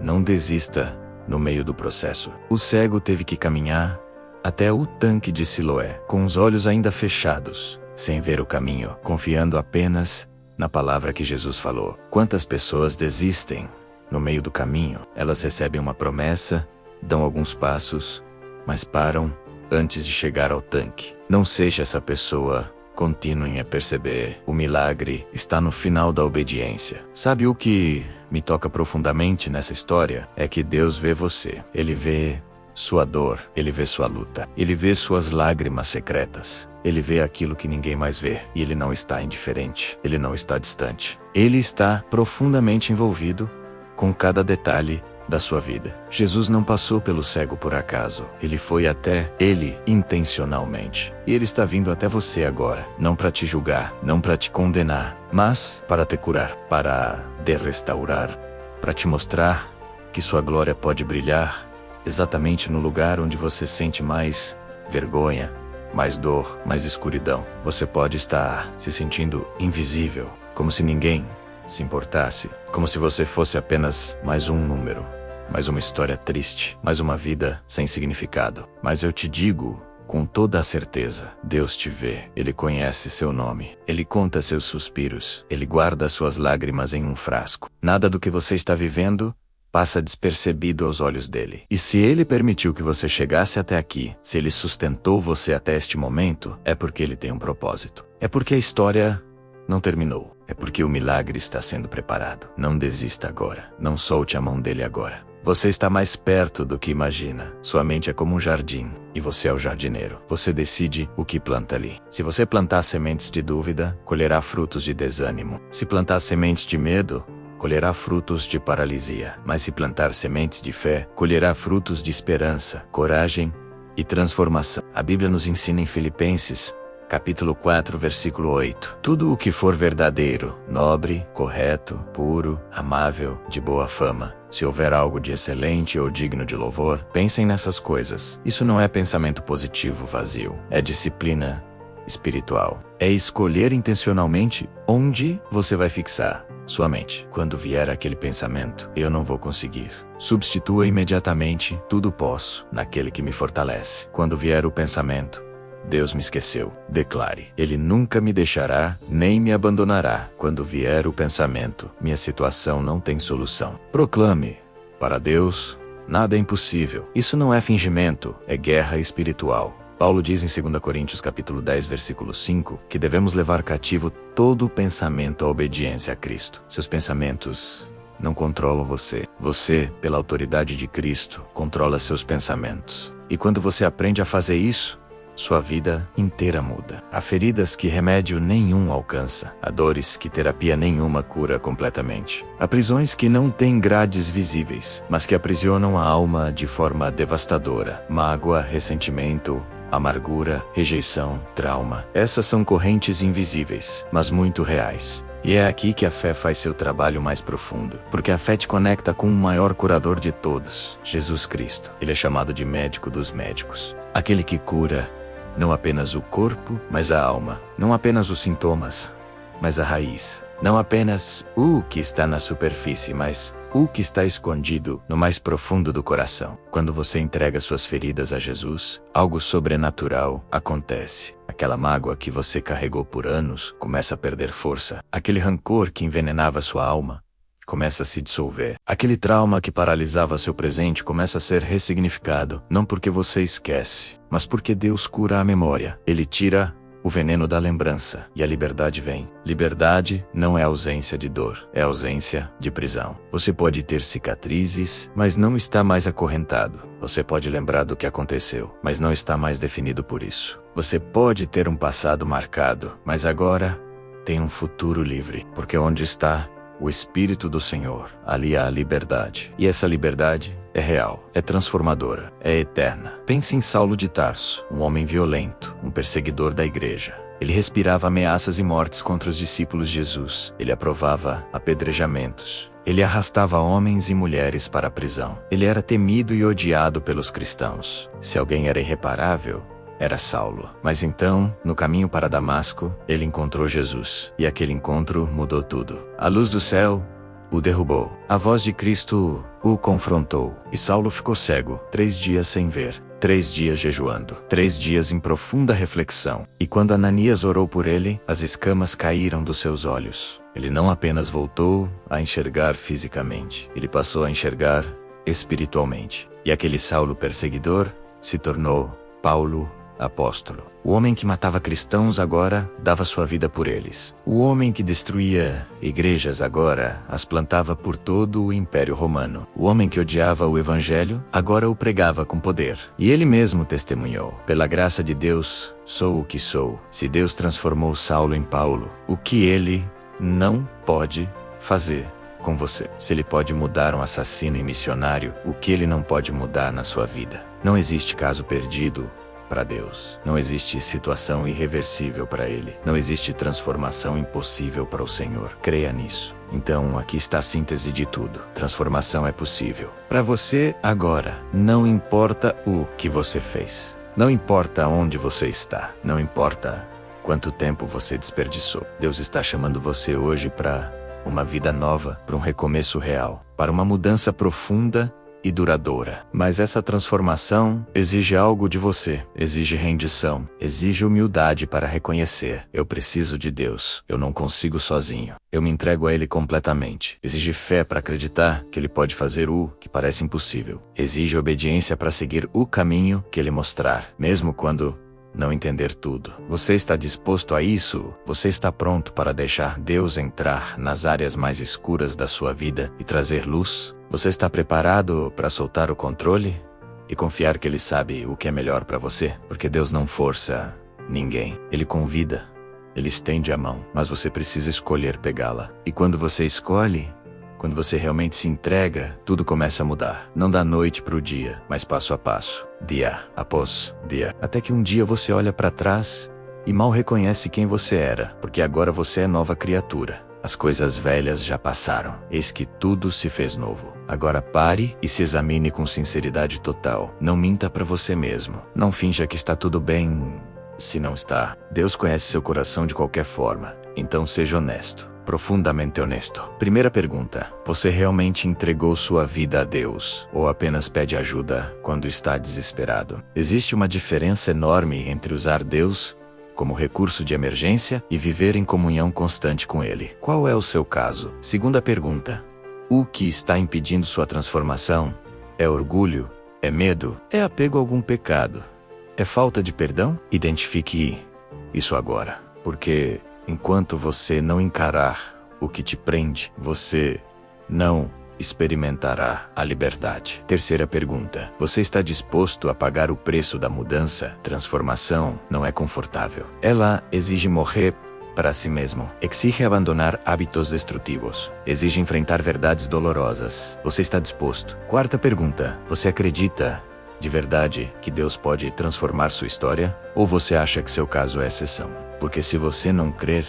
não desista no meio do processo. O cego teve que caminhar até o tanque de Siloé, com os olhos ainda fechados, sem ver o caminho, confiando apenas na palavra que Jesus falou. Quantas pessoas desistem no meio do caminho? Elas recebem uma promessa, dão alguns passos, mas param antes de chegar ao tanque. Não seja essa pessoa. Continuem a perceber. O milagre está no final da obediência. Sabe o que me toca profundamente nessa história? É que Deus vê você. Ele vê sua dor, Ele vê sua luta, Ele vê suas lágrimas secretas, Ele vê aquilo que ninguém mais vê, e Ele não está indiferente, Ele não está distante. Ele está profundamente envolvido com cada detalhe da sua vida. Jesus não passou pelo cego por acaso, Ele foi até ele intencionalmente. E Ele está vindo até você agora, não para te julgar, não para te condenar, mas para te curar, para te restaurar, para te mostrar que sua glória pode brilhar exatamente no lugar onde você sente mais vergonha, mais dor, mais escuridão. Você pode estar se sentindo invisível, como se ninguém se importasse, como se você fosse apenas mais um número, mais uma história triste, mais uma vida sem significado. Mas eu te digo com toda a certeza, Deus te vê, Ele conhece seu nome, Ele conta seus suspiros, Ele guarda suas lágrimas em um frasco. Nada do que você está vivendo passa despercebido aos olhos dele. E se Ele permitiu que você chegasse até aqui, se Ele sustentou você até este momento, é porque Ele tem um propósito. É porque a história não terminou. é porque o milagre está sendo preparado. Não desista agora. Não solte a mão dele agora. Você está mais perto do que imagina. Sua mente é como um jardim, e você é o jardineiro. Você decide o que planta ali. Se você plantar sementes de dúvida, colherá frutos de desânimo. Se plantar sementes de medo, colherá frutos de paralisia. Mas se plantar sementes de fé, colherá frutos de esperança, coragem e transformação. A Bíblia nos ensina em Filipenses, capítulo 4, versículo 8. Tudo o que for verdadeiro, nobre, correto, puro, amável, de boa fama, se houver algo de excelente ou digno de louvor, pensem nessas coisas. Isso não é pensamento positivo vazio, é disciplina espiritual. É escolher intencionalmente onde você vai fixar sua mente. Quando vier aquele pensamento, eu não vou conseguir. Substitua imediatamente, tudo posso, naquele que me fortalece. Quando vier o pensamento, Deus me esqueceu. Declare: Ele nunca me deixará, nem me abandonará. Quando vier o pensamento, minha situação não tem solução. Proclame: para Deus, nada é impossível. Isso não é fingimento, é guerra espiritual. Paulo diz em 2 Coríntios capítulo 10, versículo 5, que devemos levar cativo todo pensamento à obediência a Cristo. Seus pensamentos não controlam você. Você, pela autoridade de Cristo, controla seus pensamentos. E quando você aprende a fazer isso, sua vida inteira muda. Há feridas que remédio nenhum alcança. Há dores que terapia nenhuma cura completamente. Há prisões que não têm grades visíveis, mas que aprisionam a alma de forma devastadora. Mágoa, ressentimento, amargura, rejeição, trauma. Essas são correntes invisíveis, mas muito reais. E é aqui que a fé faz seu trabalho mais profundo, porque a fé te conecta com o maior curador de todos, Jesus Cristo. Ele é chamado de médico dos médicos, aquele que cura não apenas o corpo, mas a alma. Não apenas os sintomas, mas a raiz. Não apenas o que está na superfície, mas o que está escondido no mais profundo do coração. Quando você entrega suas feridas a Jesus, algo sobrenatural acontece. Aquela mágoa que você carregou por anos começa a perder força. Aquele rancor que envenenava sua alma começa a se dissolver. Aquele trauma que paralisava seu presente começa a ser ressignificado, não porque você esquece, mas porque Deus cura a memória. Ele tira o veneno da lembrança e a liberdade vem. Liberdade não é ausência de dor, é ausência de prisão. Você pode ter cicatrizes, mas não está mais acorrentado. Você pode lembrar do que aconteceu, mas não está mais definido por isso. Você pode ter um passado marcado, mas agora tem um futuro livre, porque onde está o Espírito do Senhor, ali há a liberdade. E essa liberdade é real, é transformadora, é eterna. Pense em Saulo de Tarso, um homem violento, um perseguidor da igreja. Ele respirava ameaças e mortes contra os discípulos de Jesus. Ele aprovava apedrejamentos. Ele arrastava homens e mulheres para a prisão. Ele era temido e odiado pelos cristãos. Se alguém era irreparável, era Saulo. Mas então, no caminho para Damasco, ele encontrou Jesus. E aquele encontro mudou tudo. A luz do céu o derrubou. A voz de Cristo o confrontou. E Saulo ficou cego, 3 dias sem ver. 3 dias jejuando. 3 dias em profunda reflexão. E quando Ananias orou por ele, as escamas caíram dos seus olhos. Ele não apenas voltou a enxergar fisicamente. Ele passou a enxergar espiritualmente. E aquele Saulo perseguidor se tornou Paulo apóstolo. O homem que matava cristãos agora dava sua vida por eles. O homem que destruía igrejas agora as plantava por todo o Império Romano. O homem que odiava o Evangelho agora o pregava com poder. E ele mesmo testemunhou: pela graça de Deus, sou o que sou. Se Deus transformou Saulo em Paulo, o que ele não pode fazer com você? Se ele pode mudar um assassino em missionário, o que ele não pode mudar na sua vida? Não existe caso perdido para Deus. Não existe situação irreversível para Ele. Não existe transformação impossível para o Senhor. Creia nisso. Então, aqui está a síntese de tudo. Transformação é possível para você agora. Não importa o que você fez. Não importa onde você está. Não importa quanto tempo você desperdiçou. Deus está chamando você hoje para uma vida nova, para um recomeço real, para uma mudança profunda e duradoura. Mas essa transformação exige algo de você, exige rendição, exige humildade para reconhecer: eu preciso de Deus, eu não consigo sozinho, eu me entrego a Ele completamente. Exige fé para acreditar que Ele pode fazer o que parece impossível. Exige obediência para seguir o caminho que Ele mostrar, mesmo quando não entender tudo. Você está disposto a isso? Você está pronto para deixar Deus entrar nas áreas mais escuras da sua vida e trazer luz? Você está preparado para soltar o controle e confiar que Ele sabe o que é melhor para você? Porque Deus não força ninguém. Ele convida, Ele estende a mão, mas você precisa escolher pegá-la. E quando você escolhe, quando você realmente se entrega, tudo começa a mudar. Não da noite para o dia, mas passo a passo, dia após dia. Até que um dia você olha para trás e mal reconhece quem você era, porque agora você é nova criatura. As coisas velhas já passaram, eis que tudo se fez novo. Agora pare e se examine com sinceridade total. Não minta para você mesmo. Não finja que está tudo bem, se não está. Deus conhece seu coração de qualquer forma, então seja honesto. Profundamente honesto. Primeira pergunta: você realmente entregou sua vida a Deus ou apenas pede ajuda quando está desesperado? Existe uma diferença enorme entre usar Deus como recurso de emergência e viver em comunhão constante com Ele. Qual é o seu caso? Segunda pergunta: o que está impedindo sua transformação? É orgulho? É medo? É apego a algum pecado? É falta de perdão? Identifique isso agora, porque enquanto você não encarar o que te prende, você não experimentará a liberdade. Terceira pergunta: você está disposto a pagar o preço da mudança? Transformação não é confortável. Ela exige morrer para si mesmo, exige abandonar hábitos destrutivos, exige enfrentar verdades dolorosas. Você está disposto? Quarta pergunta: você acredita de verdade que Deus pode transformar sua história? Ou você acha que seu caso é exceção? Porque se você não crer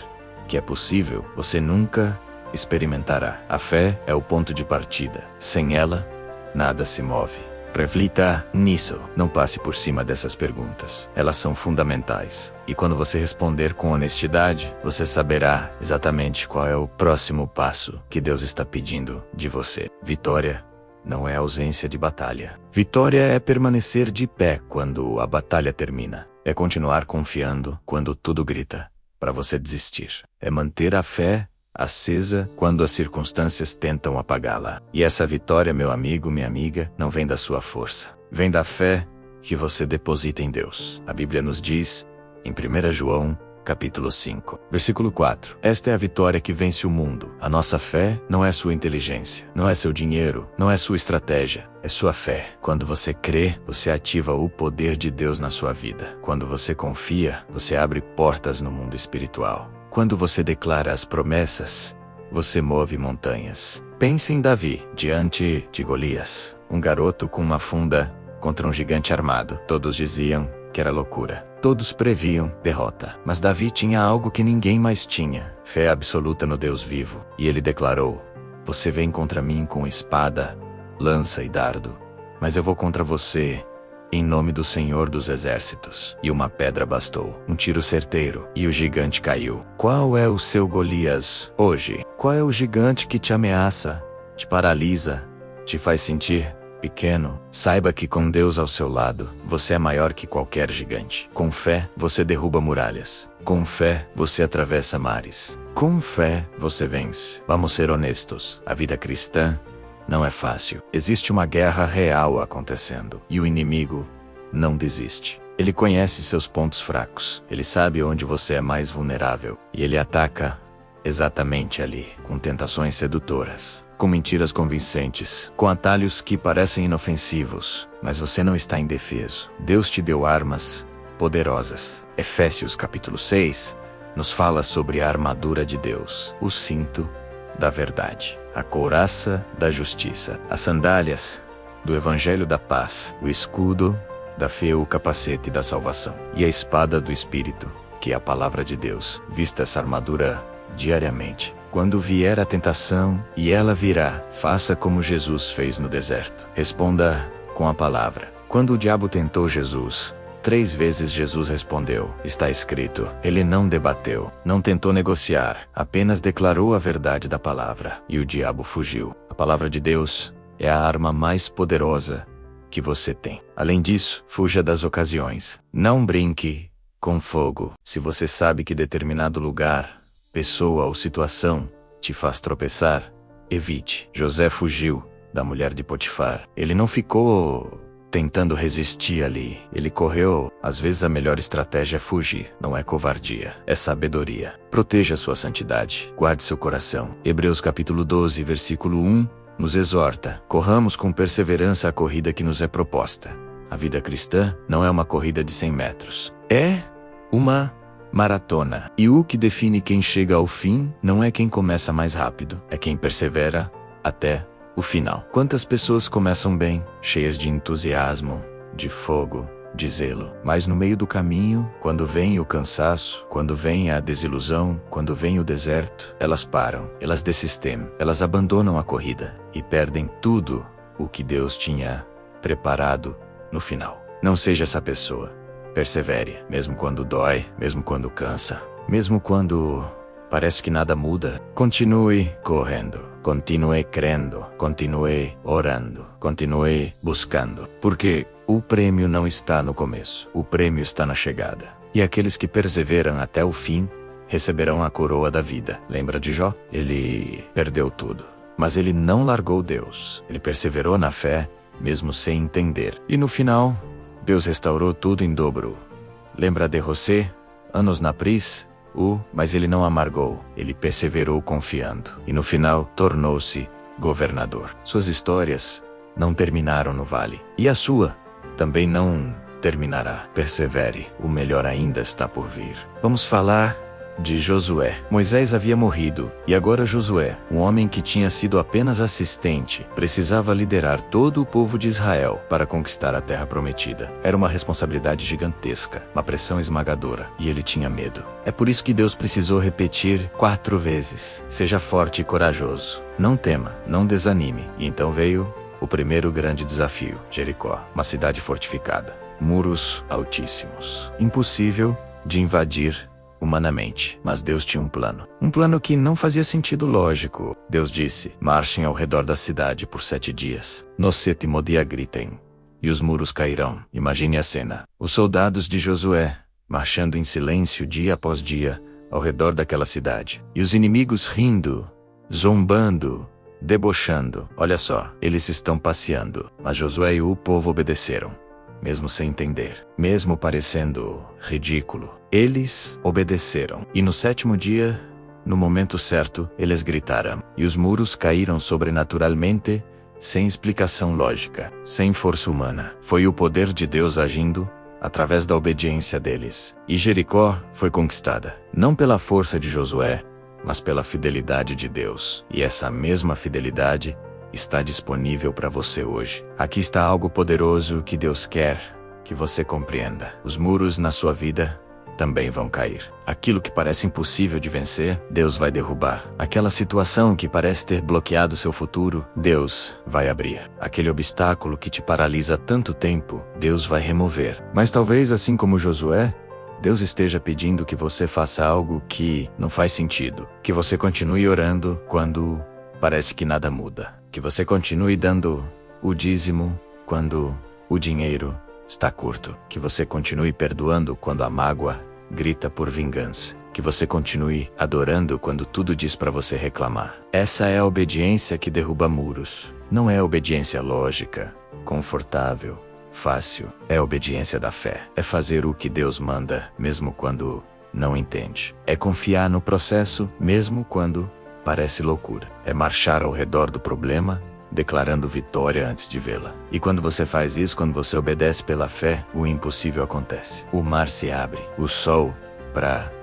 que é possível, você nunca experimentará. A fé é o ponto de partida. Sem ela, nada se move. Reflita nisso. Não passe por cima dessas perguntas. Elas são fundamentais. E quando você responder com honestidade, você saberá exatamente qual é o próximo passo que Deus está pedindo de você. Vitória não é ausência de batalha. Vitória é permanecer de pé quando a batalha termina. É continuar confiando quando tudo grita para você desistir. É manter a fé acesa quando as circunstâncias tentam apagá-la. E essa vitória, meu amigo, minha amiga, não vem da sua força. Vem da fé que você deposita em Deus. A Bíblia nos diz, em 1 João, capítulo 5, versículo 4. Esta é a vitória que vence o mundo. A nossa fé não é sua inteligência, não é seu dinheiro, não é sua estratégia, é sua fé. Quando você crê, você ativa o poder de Deus na sua vida. Quando você confia, você abre portas no mundo espiritual. Quando você declara as promessas, você move montanhas. Pense em Davi, diante de Golias, um garoto com uma funda contra um gigante armado. Todos diziam que era loucura. Todos previam derrota. Mas Davi tinha algo que ninguém mais tinha: fé absoluta no Deus vivo. E ele declarou: você vem contra mim com espada, lança e dardo, mas eu vou contra você em nome do Senhor dos Exércitos. E uma pedra bastou, um tiro certeiro, e o gigante caiu. Qual é o seu Golias hoje? Qual é o gigante que te ameaça, te paralisa, te faz sentir pequeno? Saiba que com Deus ao seu lado, você é maior que qualquer gigante. Com fé, você derruba muralhas. Com fé, você atravessa mares. Com fé, você vence. Vamos ser honestos. A vida cristã não é fácil. Existe uma guerra real acontecendo. E o inimigo não desiste. Ele conhece seus pontos fracos. Ele sabe onde você é mais vulnerável. E ele ataca exatamente ali, com tentações sedutoras, com mentiras convincentes, com atalhos que parecem inofensivos, mas você não está indefeso. Deus te deu armas poderosas. Efésios capítulo 6 nos fala sobre a armadura de Deus, o cinto da verdade, a couraça da justiça, as sandálias do evangelho da paz, o escudo da fé, o capacete da salvação e a espada do Espírito, que é a palavra de Deus. Vista essa armadura diariamente. Quando vier a tentação, e ela virá, faça como Jesus fez no deserto. Responda com a palavra. Quando o diabo tentou Jesus, 3 vezes Jesus respondeu: está escrito. Ele não debateu, não tentou negociar, apenas declarou a verdade da palavra, e o diabo fugiu. A palavra de Deus é a arma mais poderosa que você tem. Além disso, fuja das ocasiões. Não brinque com fogo. Se você sabe que determinado lugar, pessoa ou situação te faz tropeçar, evite. José fugiu da mulher de Potifar. Ele não ficou tentando resistir ali. Ele correu. Às vezes a melhor estratégia é fugir. Não é covardia, é sabedoria. Proteja sua santidade. Guarde seu coração. Hebreus capítulo 12, versículo 1, nos exorta: corramos com perseverança a corrida que nos é proposta. A vida cristã não é uma corrida de 100 metros. É uma maratona. E o que define quem chega ao fim não é quem começa mais rápido, é quem persevera até o final. Quantas pessoas começam bem, cheias de entusiasmo, de fogo, de zelo, mas no meio do caminho, quando vem o cansaço, quando vem a desilusão, quando vem o deserto, elas param, elas desistem, elas abandonam a corrida e perdem tudo o que Deus tinha preparado no final. Não seja essa pessoa. Persevere, mesmo quando dói, mesmo quando cansa, mesmo quando parece que nada muda. Continue correndo, continue crendo, continue orando, continue buscando, porque o prêmio não está no começo, o prêmio está na chegada. E aqueles que perseveram até o fim receberão a coroa da vida. Lembra de Jó? Ele perdeu tudo, mas ele não largou Deus. Ele perseverou na fé, mesmo sem entender. E no final, Deus restaurou tudo em dobro. Lembra de José? Anos na pris, mas ele não amargou. Ele perseverou confiando. E no final, tornou-se governador. Suas histórias não terminaram no vale. E a sua também não terminará. Persevere, o melhor ainda está por vir. Vamos falar de Josué. Moisés havia morrido, e agora Josué, um homem que tinha sido apenas assistente, precisava liderar todo o povo de Israel para conquistar a terra prometida. Era uma responsabilidade gigantesca, uma pressão esmagadora, e ele tinha medo. É por isso que Deus precisou repetir 4 vezes: seja forte e corajoso, não tema, não desanime. E então veio o primeiro grande desafio: Jericó, uma cidade fortificada, muros altíssimos, impossível de invadir humanamente. Mas Deus tinha um plano que não fazia sentido lógico. Deus disse: marchem ao redor da cidade por 7 dias. No 7º dia gritem, e os muros cairão. Imagine a cena: os soldados de Josué marchando em silêncio dia após dia ao redor daquela cidade, e os inimigos rindo, zombando, debochando. Olha só, eles estão passeando. Mas Josué e o povo obedeceram, mesmo sem entender, mesmo parecendo ridículo. Eles obedeceram. E no 7º dia, no momento certo, eles gritaram, e os muros caíram sobrenaturalmente, sem explicação lógica, sem força humana. Foi o poder de Deus agindo através da obediência deles. E Jericó foi conquistada, não pela força de Josué, mas pela fidelidade de Deus. E essa mesma fidelidade está disponível para você hoje. Aqui está algo poderoso que Deus quer que você compreenda. Os muros na sua vida também vão cair. Aquilo que parece impossível de vencer, Deus vai derrubar. Aquela situação que parece ter bloqueado seu futuro, Deus vai abrir. Aquele obstáculo que te paralisa há tanto tempo, Deus vai remover. Mas talvez, assim como Josué, Deus esteja pedindo que você faça algo que não faz sentido. Que você continue orando quando parece que nada muda. Que você continue dando o dízimo quando o dinheiro está curto. Que você continue perdoando quando a mágoa grita por vingança. Que você continue adorando quando tudo diz para você reclamar. Essa é a obediência que derruba muros. Não é obediência lógica, confortável, fácil. É a obediência da fé. É fazer o que Deus manda, mesmo quando não entende. É confiar no processo, mesmo quando parece loucura. É marchar ao redor do problema, declarando vitória antes de vê-la. E quando você faz isso, quando você obedece pela fé, o impossível acontece. O mar se abre, o sol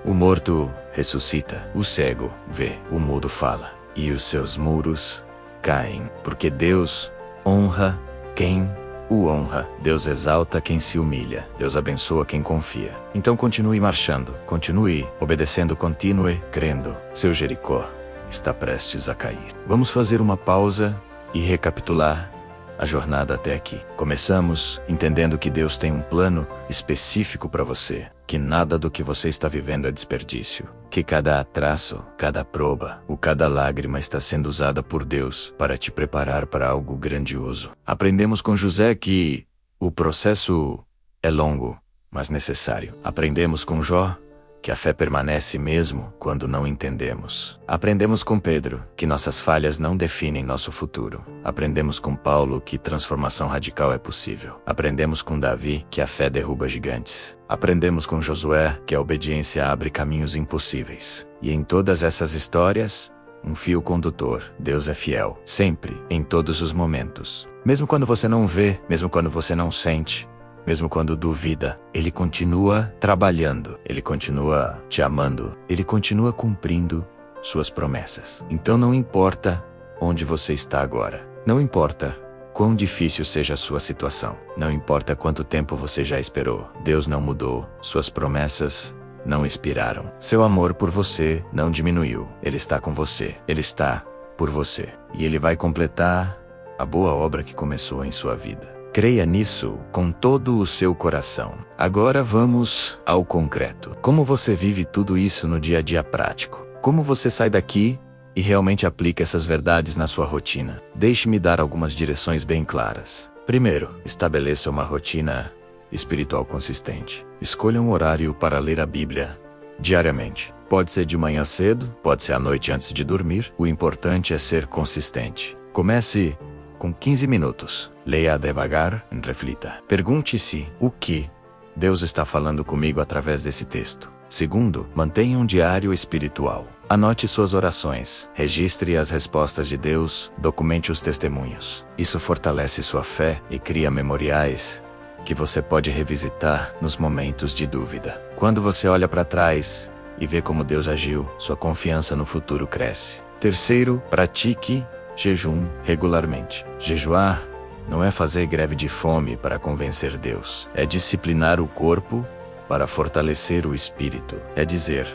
o morto ressuscita, o cego vê, o mudo fala, e os seus muros caem. Porque Deus honra quem o honra. Deus exalta quem se humilha. Deus abençoa quem confia. Então continue marchando, continue obedecendo, continue crendo. Seu Jericó está prestes a cair. Vamos fazer uma pausa e recapitular a jornada até aqui. Começamos entendendo que Deus tem um plano específico para você, que nada do que você está vivendo é desperdício, que cada atraso, cada prova, cada lágrima está sendo usada por Deus para te preparar para algo grandioso. Aprendemos com José que o processo é longo, mas necessário. Aprendemos com Jó que a fé permanece mesmo quando não entendemos. Aprendemos com Pedro que nossas falhas não definem nosso futuro. Aprendemos com Paulo que transformação radical é possível. Aprendemos com Davi que a fé derruba gigantes. Aprendemos com Josué que a obediência abre caminhos impossíveis. E em todas essas histórias, um fio condutor: Deus é fiel, sempre, em todos os momentos. Mesmo quando você não vê, mesmo quando você não sente, mesmo quando duvida, Ele continua trabalhando, Ele continua te amando, Ele continua cumprindo suas promessas. Então não importa onde você está agora, não importa quão difícil seja a sua situação, não importa quanto tempo você já esperou, Deus não mudou, suas promessas não expiraram. Seu amor por você não diminuiu. Ele está com você. Ele está por você. E Ele vai completar a boa obra que começou em sua vida. Creia nisso com todo o seu coração. Agora vamos ao concreto. Como você vive tudo isso no dia a dia prático? Como você sai daqui e realmente aplica essas verdades na sua rotina? Deixe-me dar algumas direções bem claras. Primeiro, estabeleça uma rotina espiritual consistente. Escolha um horário para ler a Bíblia diariamente. Pode ser de manhã cedo, pode ser à noite antes de dormir. O importante é ser consistente. Comece com 15 minutos. Leia devagar e reflita. Pergunte-se o que Deus está falando comigo através desse texto. Segundo, mantenha um diário espiritual. Anote suas orações, registre as respostas de Deus, documente os testemunhos. Isso fortalece sua fé e cria memoriais que você pode revisitar nos momentos de dúvida. Quando você olha para trás e vê como Deus agiu, sua confiança no futuro cresce. Terceiro, pratique jejum regularmente. Jejuar não é fazer greve de fome para convencer Deus. É disciplinar o corpo para fortalecer o espírito. É dizer: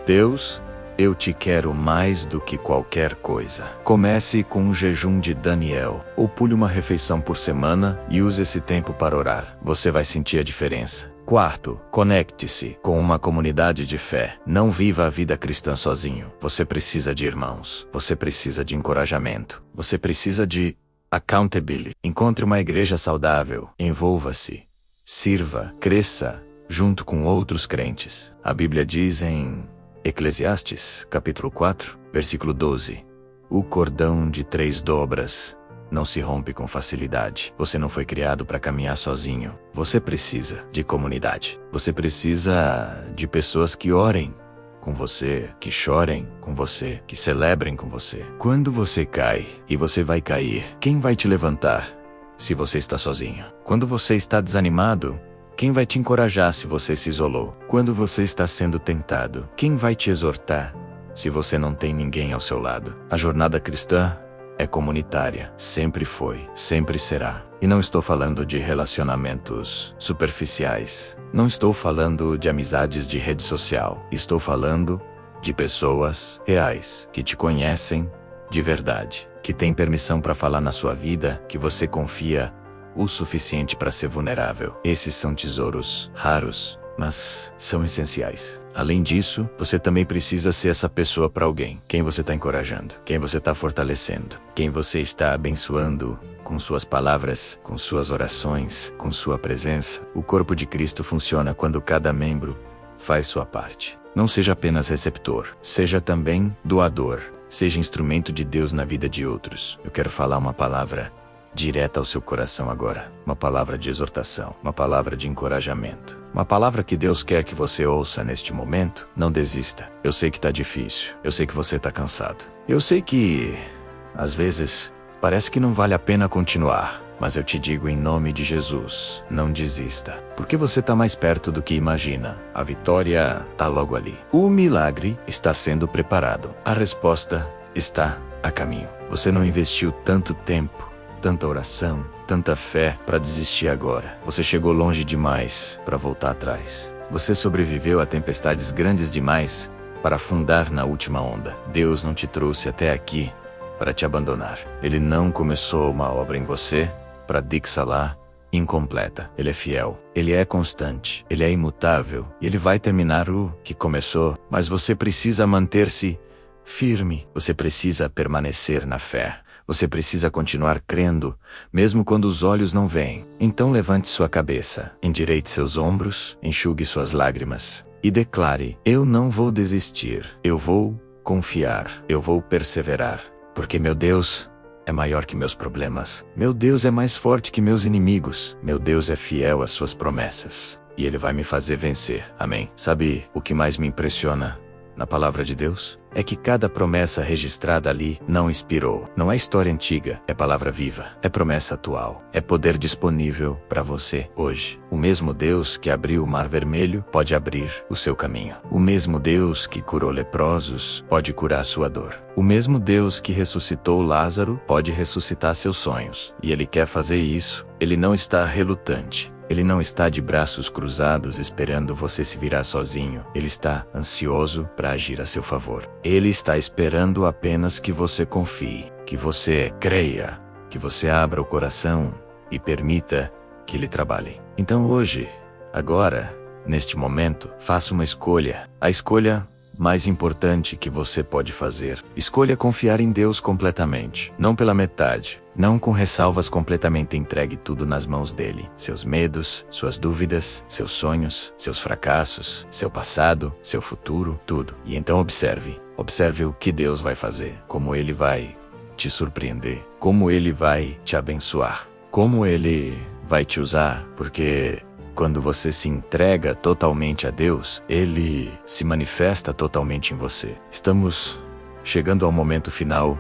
Deus, eu te quero mais do que qualquer coisa. Comece com um jejum de Daniel, ou pule uma refeição por semana e use esse tempo para orar. Você vai sentir a diferença. Quarto, conecte-se com uma comunidade de fé. Não viva a vida cristã sozinho. Você precisa de irmãos. Você precisa de encorajamento. Você precisa de accountability. Encontre uma igreja saudável. Envolva-se. Sirva. Cresça junto com outros crentes. A Bíblia diz em Eclesiastes, capítulo 4, versículo 12: o cordão de 3 dobras não se rompe com facilidade. Você não foi criado para caminhar sozinho. Você precisa de comunidade. Você precisa de pessoas que orem com você, que chorem com você, que celebrem com você. Quando você cai, e você vai cair, quem vai te levantar se você está sozinho? Quando você está desanimado, quem vai te encorajar se você se isolou? Quando você está sendo tentado, quem vai te exortar se você não tem ninguém ao seu lado? A jornada cristã é comunitária. Sempre foi, sempre será. E não estou falando de relacionamentos superficiais. Não estou falando de amizades de rede social. Estou falando de pessoas reais, que te conhecem de verdade, que têm permissão para falar na sua vida, que você confia o suficiente para ser vulnerável. Esses são tesouros raros, mas são essenciais. Além disso, você também precisa ser essa pessoa para alguém. Quem você está encorajando, quem você está fortalecendo, quem você está abençoando com suas palavras, com suas orações, com sua presença. O corpo de Cristo funciona quando cada membro faz sua parte. Não seja apenas receptor, seja também doador. Seja instrumento de Deus na vida de outros. Eu quero falar uma palavra direta ao seu coração agora. Uma palavra de exortação, uma palavra de encorajamento. Uma palavra que Deus quer que você ouça neste momento. Não desista. Eu sei que tá difícil. Eu sei que você tá cansado. Eu sei que, às vezes, parece que não vale a pena continuar. Mas eu te digo em nome de Jesus, não desista. Porque você tá mais perto do que imagina. A vitória tá logo ali. O milagre está sendo preparado. A resposta está a caminho. Você não investiu tanto tempo, tanta oração, tanta fé para desistir agora. Você chegou longe demais para voltar atrás. Você sobreviveu a tempestades grandes demais para afundar na última onda. Deus não te trouxe até aqui para te abandonar. Ele não começou uma obra em você para deixá-la incompleta. Ele é fiel, ele é constante, ele é imutável e ele vai terminar o que começou. Mas você precisa manter-se firme. Você precisa permanecer na fé. Você precisa continuar crendo, mesmo quando os olhos não veem. Então levante sua cabeça, endireite seus ombros, enxugue suas lágrimas e declare: eu não vou desistir, eu vou confiar, eu vou perseverar, porque meu Deus é maior que meus problemas. Meu Deus é mais forte que meus inimigos. Meu Deus é fiel às suas promessas, e Ele vai me fazer vencer. Amém. Sabe o que mais me impressiona na palavra de Deus? É que cada promessa registrada ali não expirou. Não é história antiga, é palavra viva. É promessa atual. É poder disponível para você hoje. O mesmo Deus que abriu o Mar Vermelho pode abrir o seu caminho. O mesmo Deus que curou leprosos pode curar sua dor. O mesmo Deus que ressuscitou Lázaro pode ressuscitar seus sonhos. E Ele quer fazer isso. Ele não está relutante. Ele não está de braços cruzados esperando você se virar sozinho. Ele está ansioso para agir a seu favor. Ele está esperando apenas que você confie, que você creia, que você abra o coração e permita que Ele trabalhe. Então hoje, agora, neste momento, faça uma escolha. A escolha mais importante que você pode fazer. Escolha confiar em Deus completamente, não pela metade, não com ressalvas, completamente entregue tudo nas mãos dele. Seus medos, suas dúvidas, seus sonhos, seus fracassos, seu passado, seu futuro, tudo. E então observe o que Deus vai fazer, como Ele vai te surpreender, como Ele vai te abençoar, como Ele vai te usar, porque quando você se entrega totalmente a Deus, Ele se manifesta totalmente em você. Estamos chegando ao momento final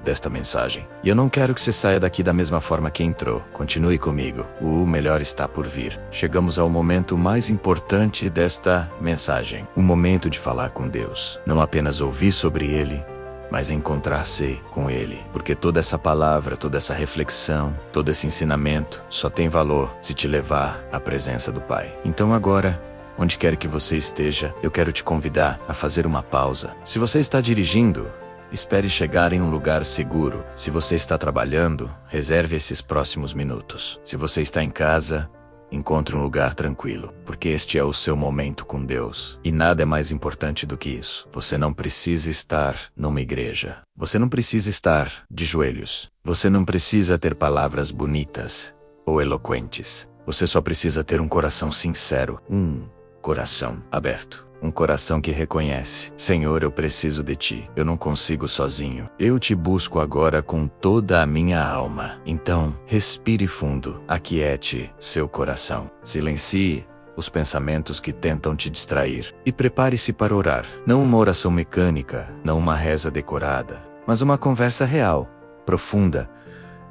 desta mensagem. E eu não quero que você saia daqui da mesma forma que entrou. Continue comigo. O melhor está por vir. Chegamos ao momento mais importante desta mensagem. O momento de falar com Deus. Não apenas ouvir sobre Ele, mas encontrar-se com Ele. Porque toda essa palavra, toda essa reflexão, todo esse ensinamento só tem valor se te levar à presença do Pai. Então agora, onde quer que você esteja, eu quero te convidar a fazer uma pausa. Se você está dirigindo, espere chegar em um lugar seguro. Se você está trabalhando, reserve esses próximos minutos. Se você está em casa, encontre um lugar tranquilo, porque este é o seu momento com Deus. E nada é mais importante do que isso. Você não precisa estar numa igreja. Você não precisa estar de joelhos. Você não precisa ter palavras bonitas ou eloquentes. Você só precisa ter um coração sincero, um coração aberto. Um coração que reconhece: Senhor, eu preciso de Ti. Eu não consigo sozinho. Eu Te busco agora com toda a minha alma. Então, respire fundo. Aquiete seu coração. Silencie os pensamentos que tentam te distrair. E prepare-se para orar. Não uma oração mecânica, não uma reza decorada, mas uma conversa real, profunda,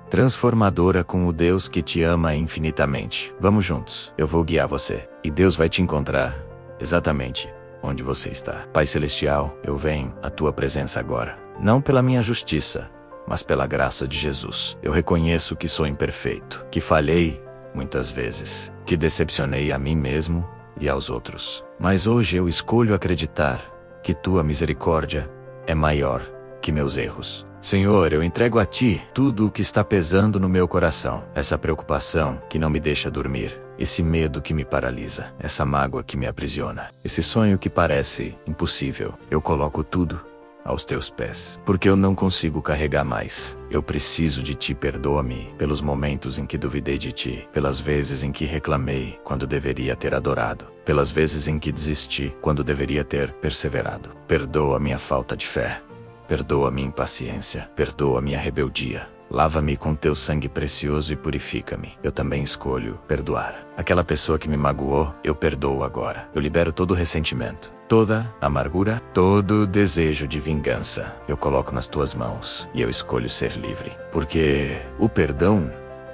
transformadora com o Deus que te ama infinitamente. Vamos juntos. Eu vou guiar você. E Deus vai te encontrar exatamente onde você está. Pai Celestial, eu venho à Tua presença agora. Não pela minha justiça, mas pela graça de Jesus. Eu reconheço que sou imperfeito, que falhei muitas vezes, que decepcionei a mim mesmo e aos outros. Mas hoje eu escolho acreditar que Tua misericórdia é maior que meus erros. Senhor, eu entrego a Ti tudo o que está pesando no meu coração. Essa preocupação que não me deixa dormir. Esse medo que me paralisa, essa mágoa que me aprisiona, esse sonho que parece impossível. Eu coloco tudo aos Teus pés, porque eu não consigo carregar mais. Eu preciso de Ti. Perdoa-me pelos momentos em que duvidei de Ti, pelas vezes em que reclamei quando deveria ter adorado, pelas vezes em que desisti quando deveria ter perseverado. Perdoa minha falta de fé, perdoa minha impaciência, perdoa minha rebeldia. Lava-me com Teu sangue precioso e purifica-me. Eu também escolho perdoar. Aquela pessoa que me magoou, eu perdoo agora. Eu libero todo o ressentimento, toda amargura, todo desejo de vingança. Eu coloco nas Tuas mãos e eu escolho ser livre. Porque o perdão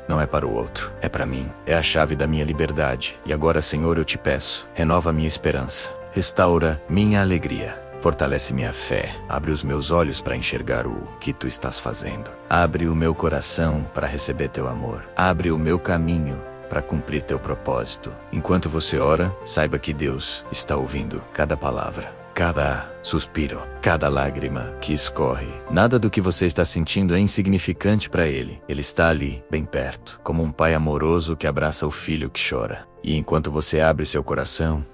não é para o outro, é para mim. É a chave da minha liberdade. E agora, Senhor, eu Te peço, renova minha esperança, restaura minha alegria. Fortalece minha fé, abre os meus olhos para enxergar o que Tu estás fazendo. Abre o meu coração para receber Teu amor. Abre o meu caminho para cumprir Teu propósito. Enquanto você ora, saiba que Deus está ouvindo cada palavra, cada suspiro, cada lágrima que escorre. Nada do que você está sentindo é insignificante para Ele. Ele está ali, bem perto, como um pai amoroso que abraça o filho que chora. E enquanto você abre seu coração,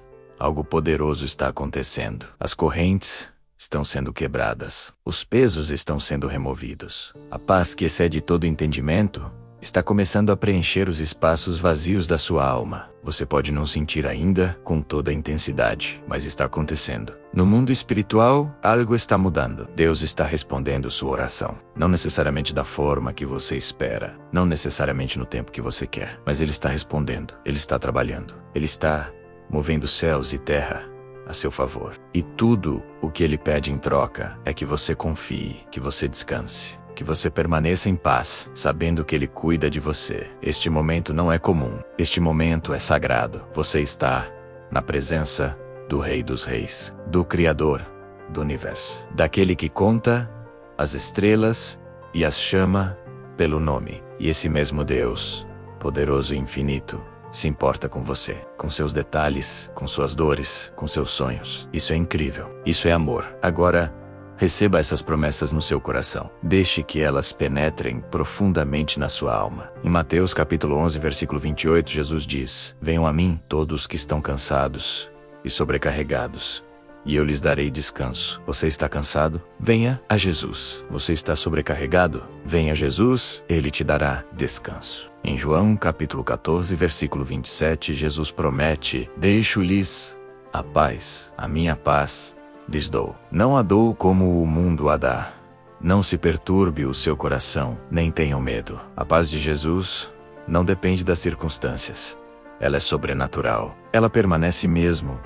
algo poderoso está acontecendo. As correntes estão sendo quebradas. Os pesos estão sendo removidos. A paz que excede todo entendimento está começando a preencher os espaços vazios da sua alma. Você pode não sentir ainda com toda a intensidade, mas está acontecendo. No mundo espiritual, algo está mudando. Deus está respondendo sua oração. Não necessariamente da forma que você espera, não necessariamente no tempo que você quer, mas Ele está respondendo, Ele está trabalhando, Ele está movendo céus e terra a seu favor. E tudo o que Ele pede em troca é que você confie, que você descanse, que você permaneça em paz, sabendo que Ele cuida de você. Este momento não é comum. Este momento é sagrado. Você está na presença do Rei dos Reis, do Criador do Universo, daquele que conta as estrelas e as chama pelo nome. E esse mesmo Deus, poderoso e infinito, se importa com você, com seus detalhes, com suas dores, com seus sonhos. Isso é incrível. Isso é amor. Agora, receba essas promessas no seu coração. Deixe que elas penetrem profundamente na sua alma. Em Mateus capítulo 11, versículo 28, Jesus diz: Venham a mim, todos que estão cansados e sobrecarregados, e eu lhes darei descanso. Você está cansado? Venha a Jesus. Você está sobrecarregado? Venha a Jesus, Ele te dará descanso. Em João capítulo 14, versículo 27, Jesus promete: Deixo-lhes a paz, a minha paz lhes dou. Não a dou como o mundo a dá. Não se perturbe o seu coração, nem tenham medo. A paz de Jesus não depende das circunstâncias. Ela é sobrenatural. Ela permanece mesmo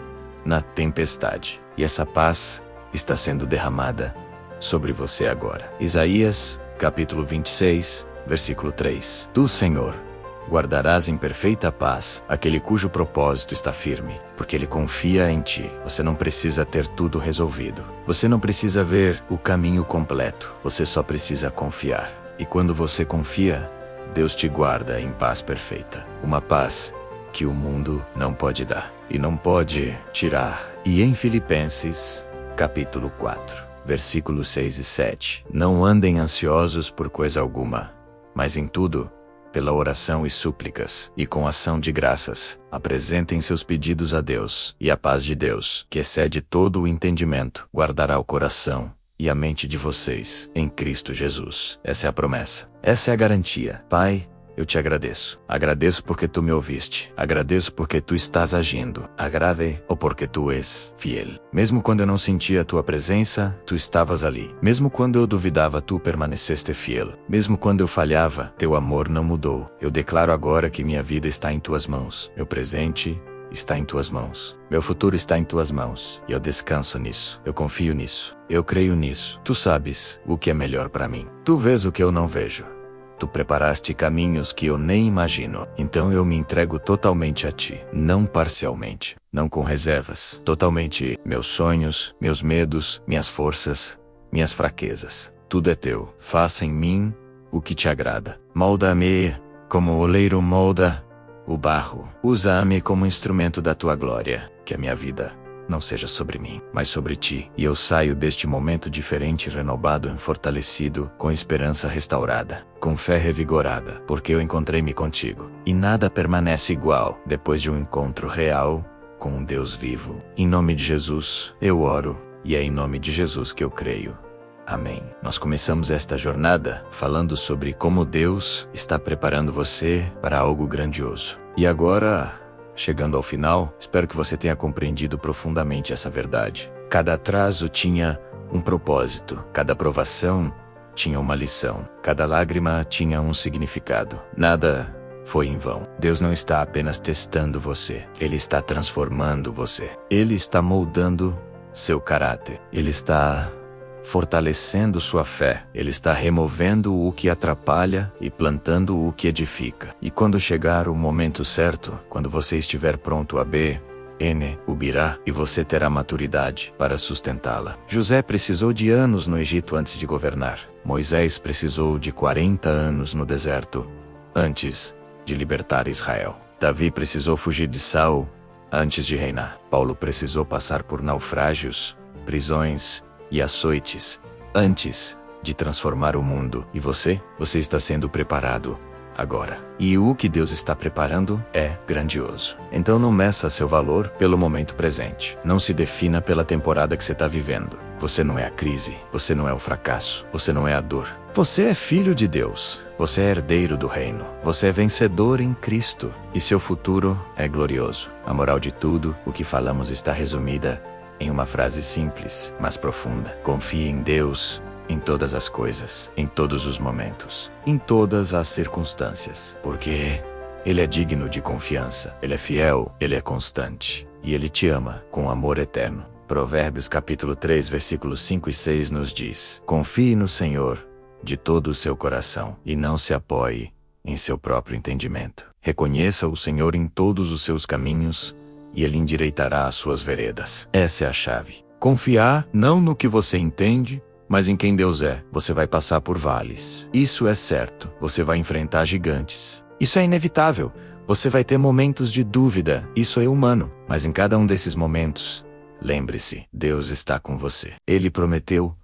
na tempestade. E essa paz está sendo derramada sobre você agora. Isaías, capítulo 26, versículo 3. Tu, Senhor, guardarás em perfeita paz aquele cujo propósito está firme, porque ele confia em ti. Você não precisa ter tudo resolvido. Você não precisa ver o caminho completo. Você só precisa confiar. E quando você confia, Deus te guarda em paz perfeita. Uma paz que o mundo não pode dar e não pode tirar. E em Filipenses, capítulo 4, versículos 6 e 7. Não andem ansiosos por coisa alguma, mas em tudo, pela oração e súplicas, e com ação de graças, apresentem seus pedidos a Deus, e a paz de Deus, que excede todo o entendimento, guardará o coração e a mente de vocês, em Cristo Jesus. Essa é a promessa. Essa é a garantia. Pai, eu te agradeço. Agradeço porque tu me ouviste. Agradeço porque tu estás agindo. Agrade ou porque tu és fiel. Mesmo quando eu não sentia a tua presença, tu estavas ali. Mesmo quando eu duvidava, tu permaneceste fiel. Mesmo quando eu falhava, teu amor não mudou. Eu declaro agora que minha vida está em tuas mãos. Meu presente está em tuas mãos. Meu futuro está em tuas mãos. E eu descanso nisso. Eu confio nisso. Eu creio nisso. Tu sabes o que é melhor para mim. Tu vês o que eu não vejo. Tu preparaste caminhos que eu nem imagino. Então eu me entrego totalmente a ti. Não parcialmente. Não com reservas. Totalmente. Meus sonhos, meus medos, minhas forças, minhas fraquezas. Tudo é teu. Faça em mim o que te agrada. Molda-me como o oleiro molda o barro. Usa-me como instrumento da tua glória. Que a minha vida não seja sobre mim, mas sobre ti. E eu saio deste momento diferente, renovado e fortalecido, com esperança restaurada, com fé revigorada, porque eu encontrei-me contigo. E nada permanece igual depois de um encontro real com um Deus vivo. Em nome de Jesus, eu oro, e é em nome de Jesus que eu creio. Amém. Nós começamos esta jornada falando sobre como Deus está preparando você para algo grandioso. E agora, chegando ao final, espero que você tenha compreendido profundamente essa verdade. Cada atraso tinha um propósito, cada provação tinha uma lição, cada lágrima tinha um significado. Nada foi em vão. Deus não está apenas testando você, Ele está transformando você. Ele está moldando seu caráter. Ele está fortalecendo sua fé. Ele está removendo o que atrapalha e plantando o que edifica. E quando chegar o momento certo, quando você estiver pronto a ubirá, e você terá maturidade para sustentá-la. José precisou de anos no Egito antes de governar. Moisés precisou de 40 anos no deserto antes de libertar Israel. Davi precisou fugir de Saul antes de reinar. Paulo precisou passar por naufrágios, prisões e açoites antes de transformar o mundo. E você está sendo preparado agora. E o que Deus está preparando é grandioso. Então não meça seu valor pelo momento presente. Não se defina pela temporada que você está vivendo. Você não é a crise, você não é o fracasso, você não é a dor. Você é filho de Deus. Você é herdeiro do reino. Você é vencedor em Cristo. E seu futuro é glorioso. A moral de tudo o que falamos está resumida em uma frase simples, mas profunda. Confie em Deus em todas as coisas, em todos os momentos, em todas as circunstâncias. Porque Ele é digno de confiança. Ele é fiel, Ele é constante. E Ele te ama com amor eterno. Provérbios capítulo 3, versículos 5 e 6 nos diz: confie no Senhor de todo o seu coração e não se apoie em seu próprio entendimento. Reconheça o Senhor em todos os seus caminhos e Ele endireitará as suas veredas. Essa é a chave. Confiar não no que você entende, mas em quem Deus é. Você vai passar por vales. Isso é certo. Você vai enfrentar gigantes. Isso é inevitável. Você vai ter momentos de dúvida. Isso é humano. Mas em cada um desses momentos, lembre-se, Deus está com você. Ele prometeu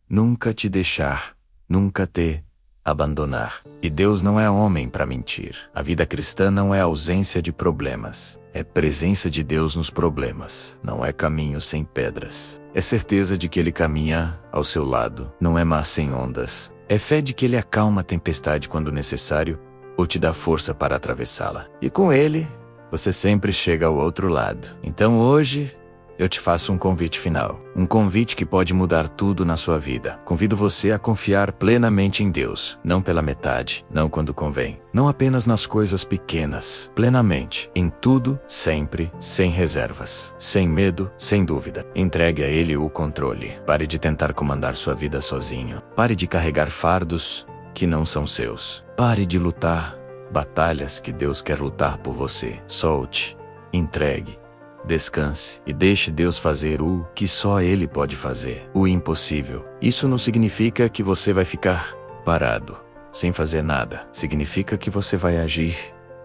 nunca te deixar, nunca te abandonar. E Deus não é homem para mentir. A vida cristã não é ausência de problemas. É presença de Deus nos problemas. Não é caminho sem pedras. É certeza de que Ele caminha ao seu lado. Não é mar sem ondas. É fé de que Ele acalma a tempestade quando necessário ou te dá força para atravessá-la. E com Ele, você sempre chega ao outro lado. Então hoje, eu te faço um convite final. Um convite que pode mudar tudo na sua vida. Convido você a confiar plenamente em Deus. Não pela metade, não quando convém. Não apenas nas coisas pequenas. Plenamente. Em tudo, sempre, sem reservas. Sem medo, sem dúvida. Entregue a Ele o controle. Pare de tentar comandar sua vida sozinho. Pare de carregar fardos que não são seus. Pare de lutar batalhas que Deus quer lutar por você. Solte. Entregue. Descanse e deixe Deus fazer o que só Ele pode fazer, o impossível. Isso não significa que você vai ficar parado, sem fazer nada. Significa que você vai agir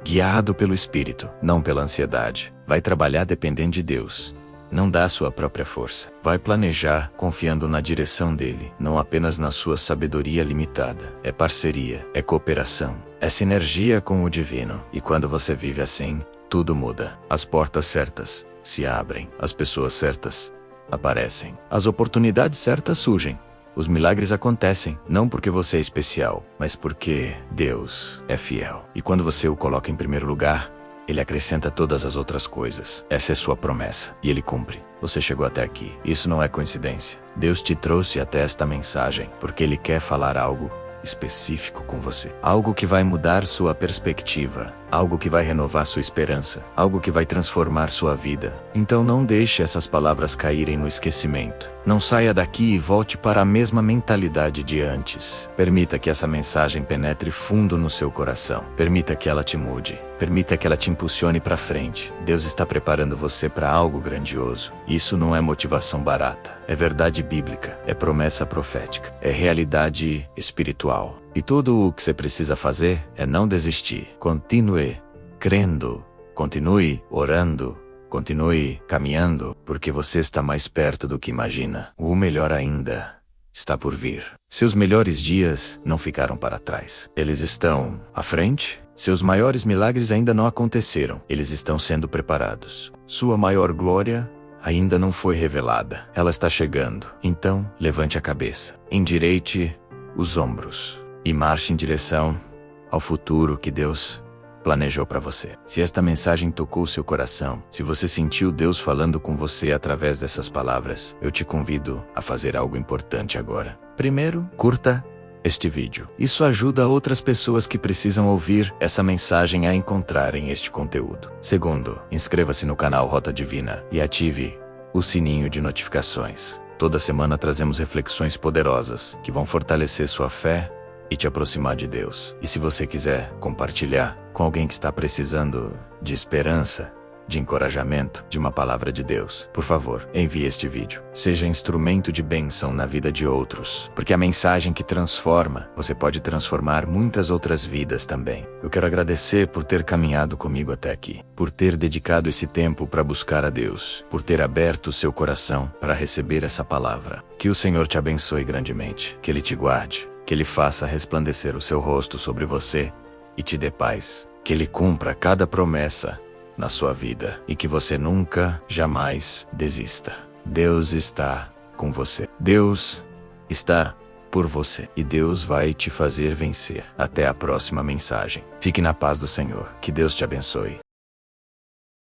guiado pelo Espírito, não pela ansiedade. Vai trabalhar dependendo de Deus, não da sua própria força. Vai planejar confiando na direção dEle, não apenas na sua sabedoria limitada. É parceria, é cooperação, é sinergia com o divino. E quando você vive assim, tudo muda. As portas certas se abrem. As pessoas certas aparecem. As oportunidades certas surgem. Os milagres acontecem, não porque você é especial, mas porque Deus é fiel. E quando você o coloca em primeiro lugar, Ele acrescenta todas as outras coisas. Essa é sua promessa, e Ele cumpre. Você chegou até aqui. Isso não é coincidência. Deus te trouxe até esta mensagem, porque Ele quer falar algo específico com você. Algo que vai mudar sua perspectiva. Algo que vai renovar sua esperança. Algo que vai transformar sua vida. Então não deixe essas palavras caírem no esquecimento. Não saia daqui e volte para a mesma mentalidade de antes. Permita que essa mensagem penetre fundo no seu coração. Permita que ela te mude. Permita que ela te impulsione para frente. Deus está preparando você para algo grandioso. Isso não é motivação barata. É verdade bíblica. É promessa profética. É realidade espiritual. E tudo o que você precisa fazer é não desistir. Continue crendo. Continue orando. Continue caminhando, porque você está mais perto do que imagina. O melhor ainda está por vir. Seus melhores dias não ficaram para trás. Eles estão à frente. Seus maiores milagres ainda não aconteceram. Eles estão sendo preparados. Sua maior glória ainda não foi revelada. Ela está chegando. Então, levante a cabeça. Endireite os ombros. E marche em direção ao futuro que Deus planejou para você. Se esta mensagem tocou seu coração, se você sentiu Deus falando com você através dessas palavras, eu te convido a fazer algo importante agora. Primeiro, curta este vídeo. Isso ajuda outras pessoas que precisam ouvir essa mensagem a encontrarem este conteúdo. Segundo, inscreva-se no canal Rota Divina e ative o sininho de notificações. Toda semana trazemos reflexões poderosas que vão fortalecer sua fé e te aproximar de Deus. E se você quiser compartilhar com alguém que está precisando de esperança, de encorajamento, de uma palavra de Deus, por favor, envie este vídeo. Seja instrumento de bênção na vida de outros, porque a mensagem que transforma, você pode transformar muitas outras vidas também. Eu quero agradecer por ter caminhado comigo até aqui, por ter dedicado esse tempo para buscar a Deus, por ter aberto o seu coração para receber essa palavra. Que o Senhor te abençoe grandemente, que Ele te guarde, que Ele faça resplandecer o seu rosto sobre você e te dê paz, que Ele cumpra cada promessa na sua vida e que você nunca, jamais desista. Deus está com você. Deus está por você e Deus vai te fazer vencer. Até a próxima mensagem. Fique na paz do Senhor. Que Deus te abençoe.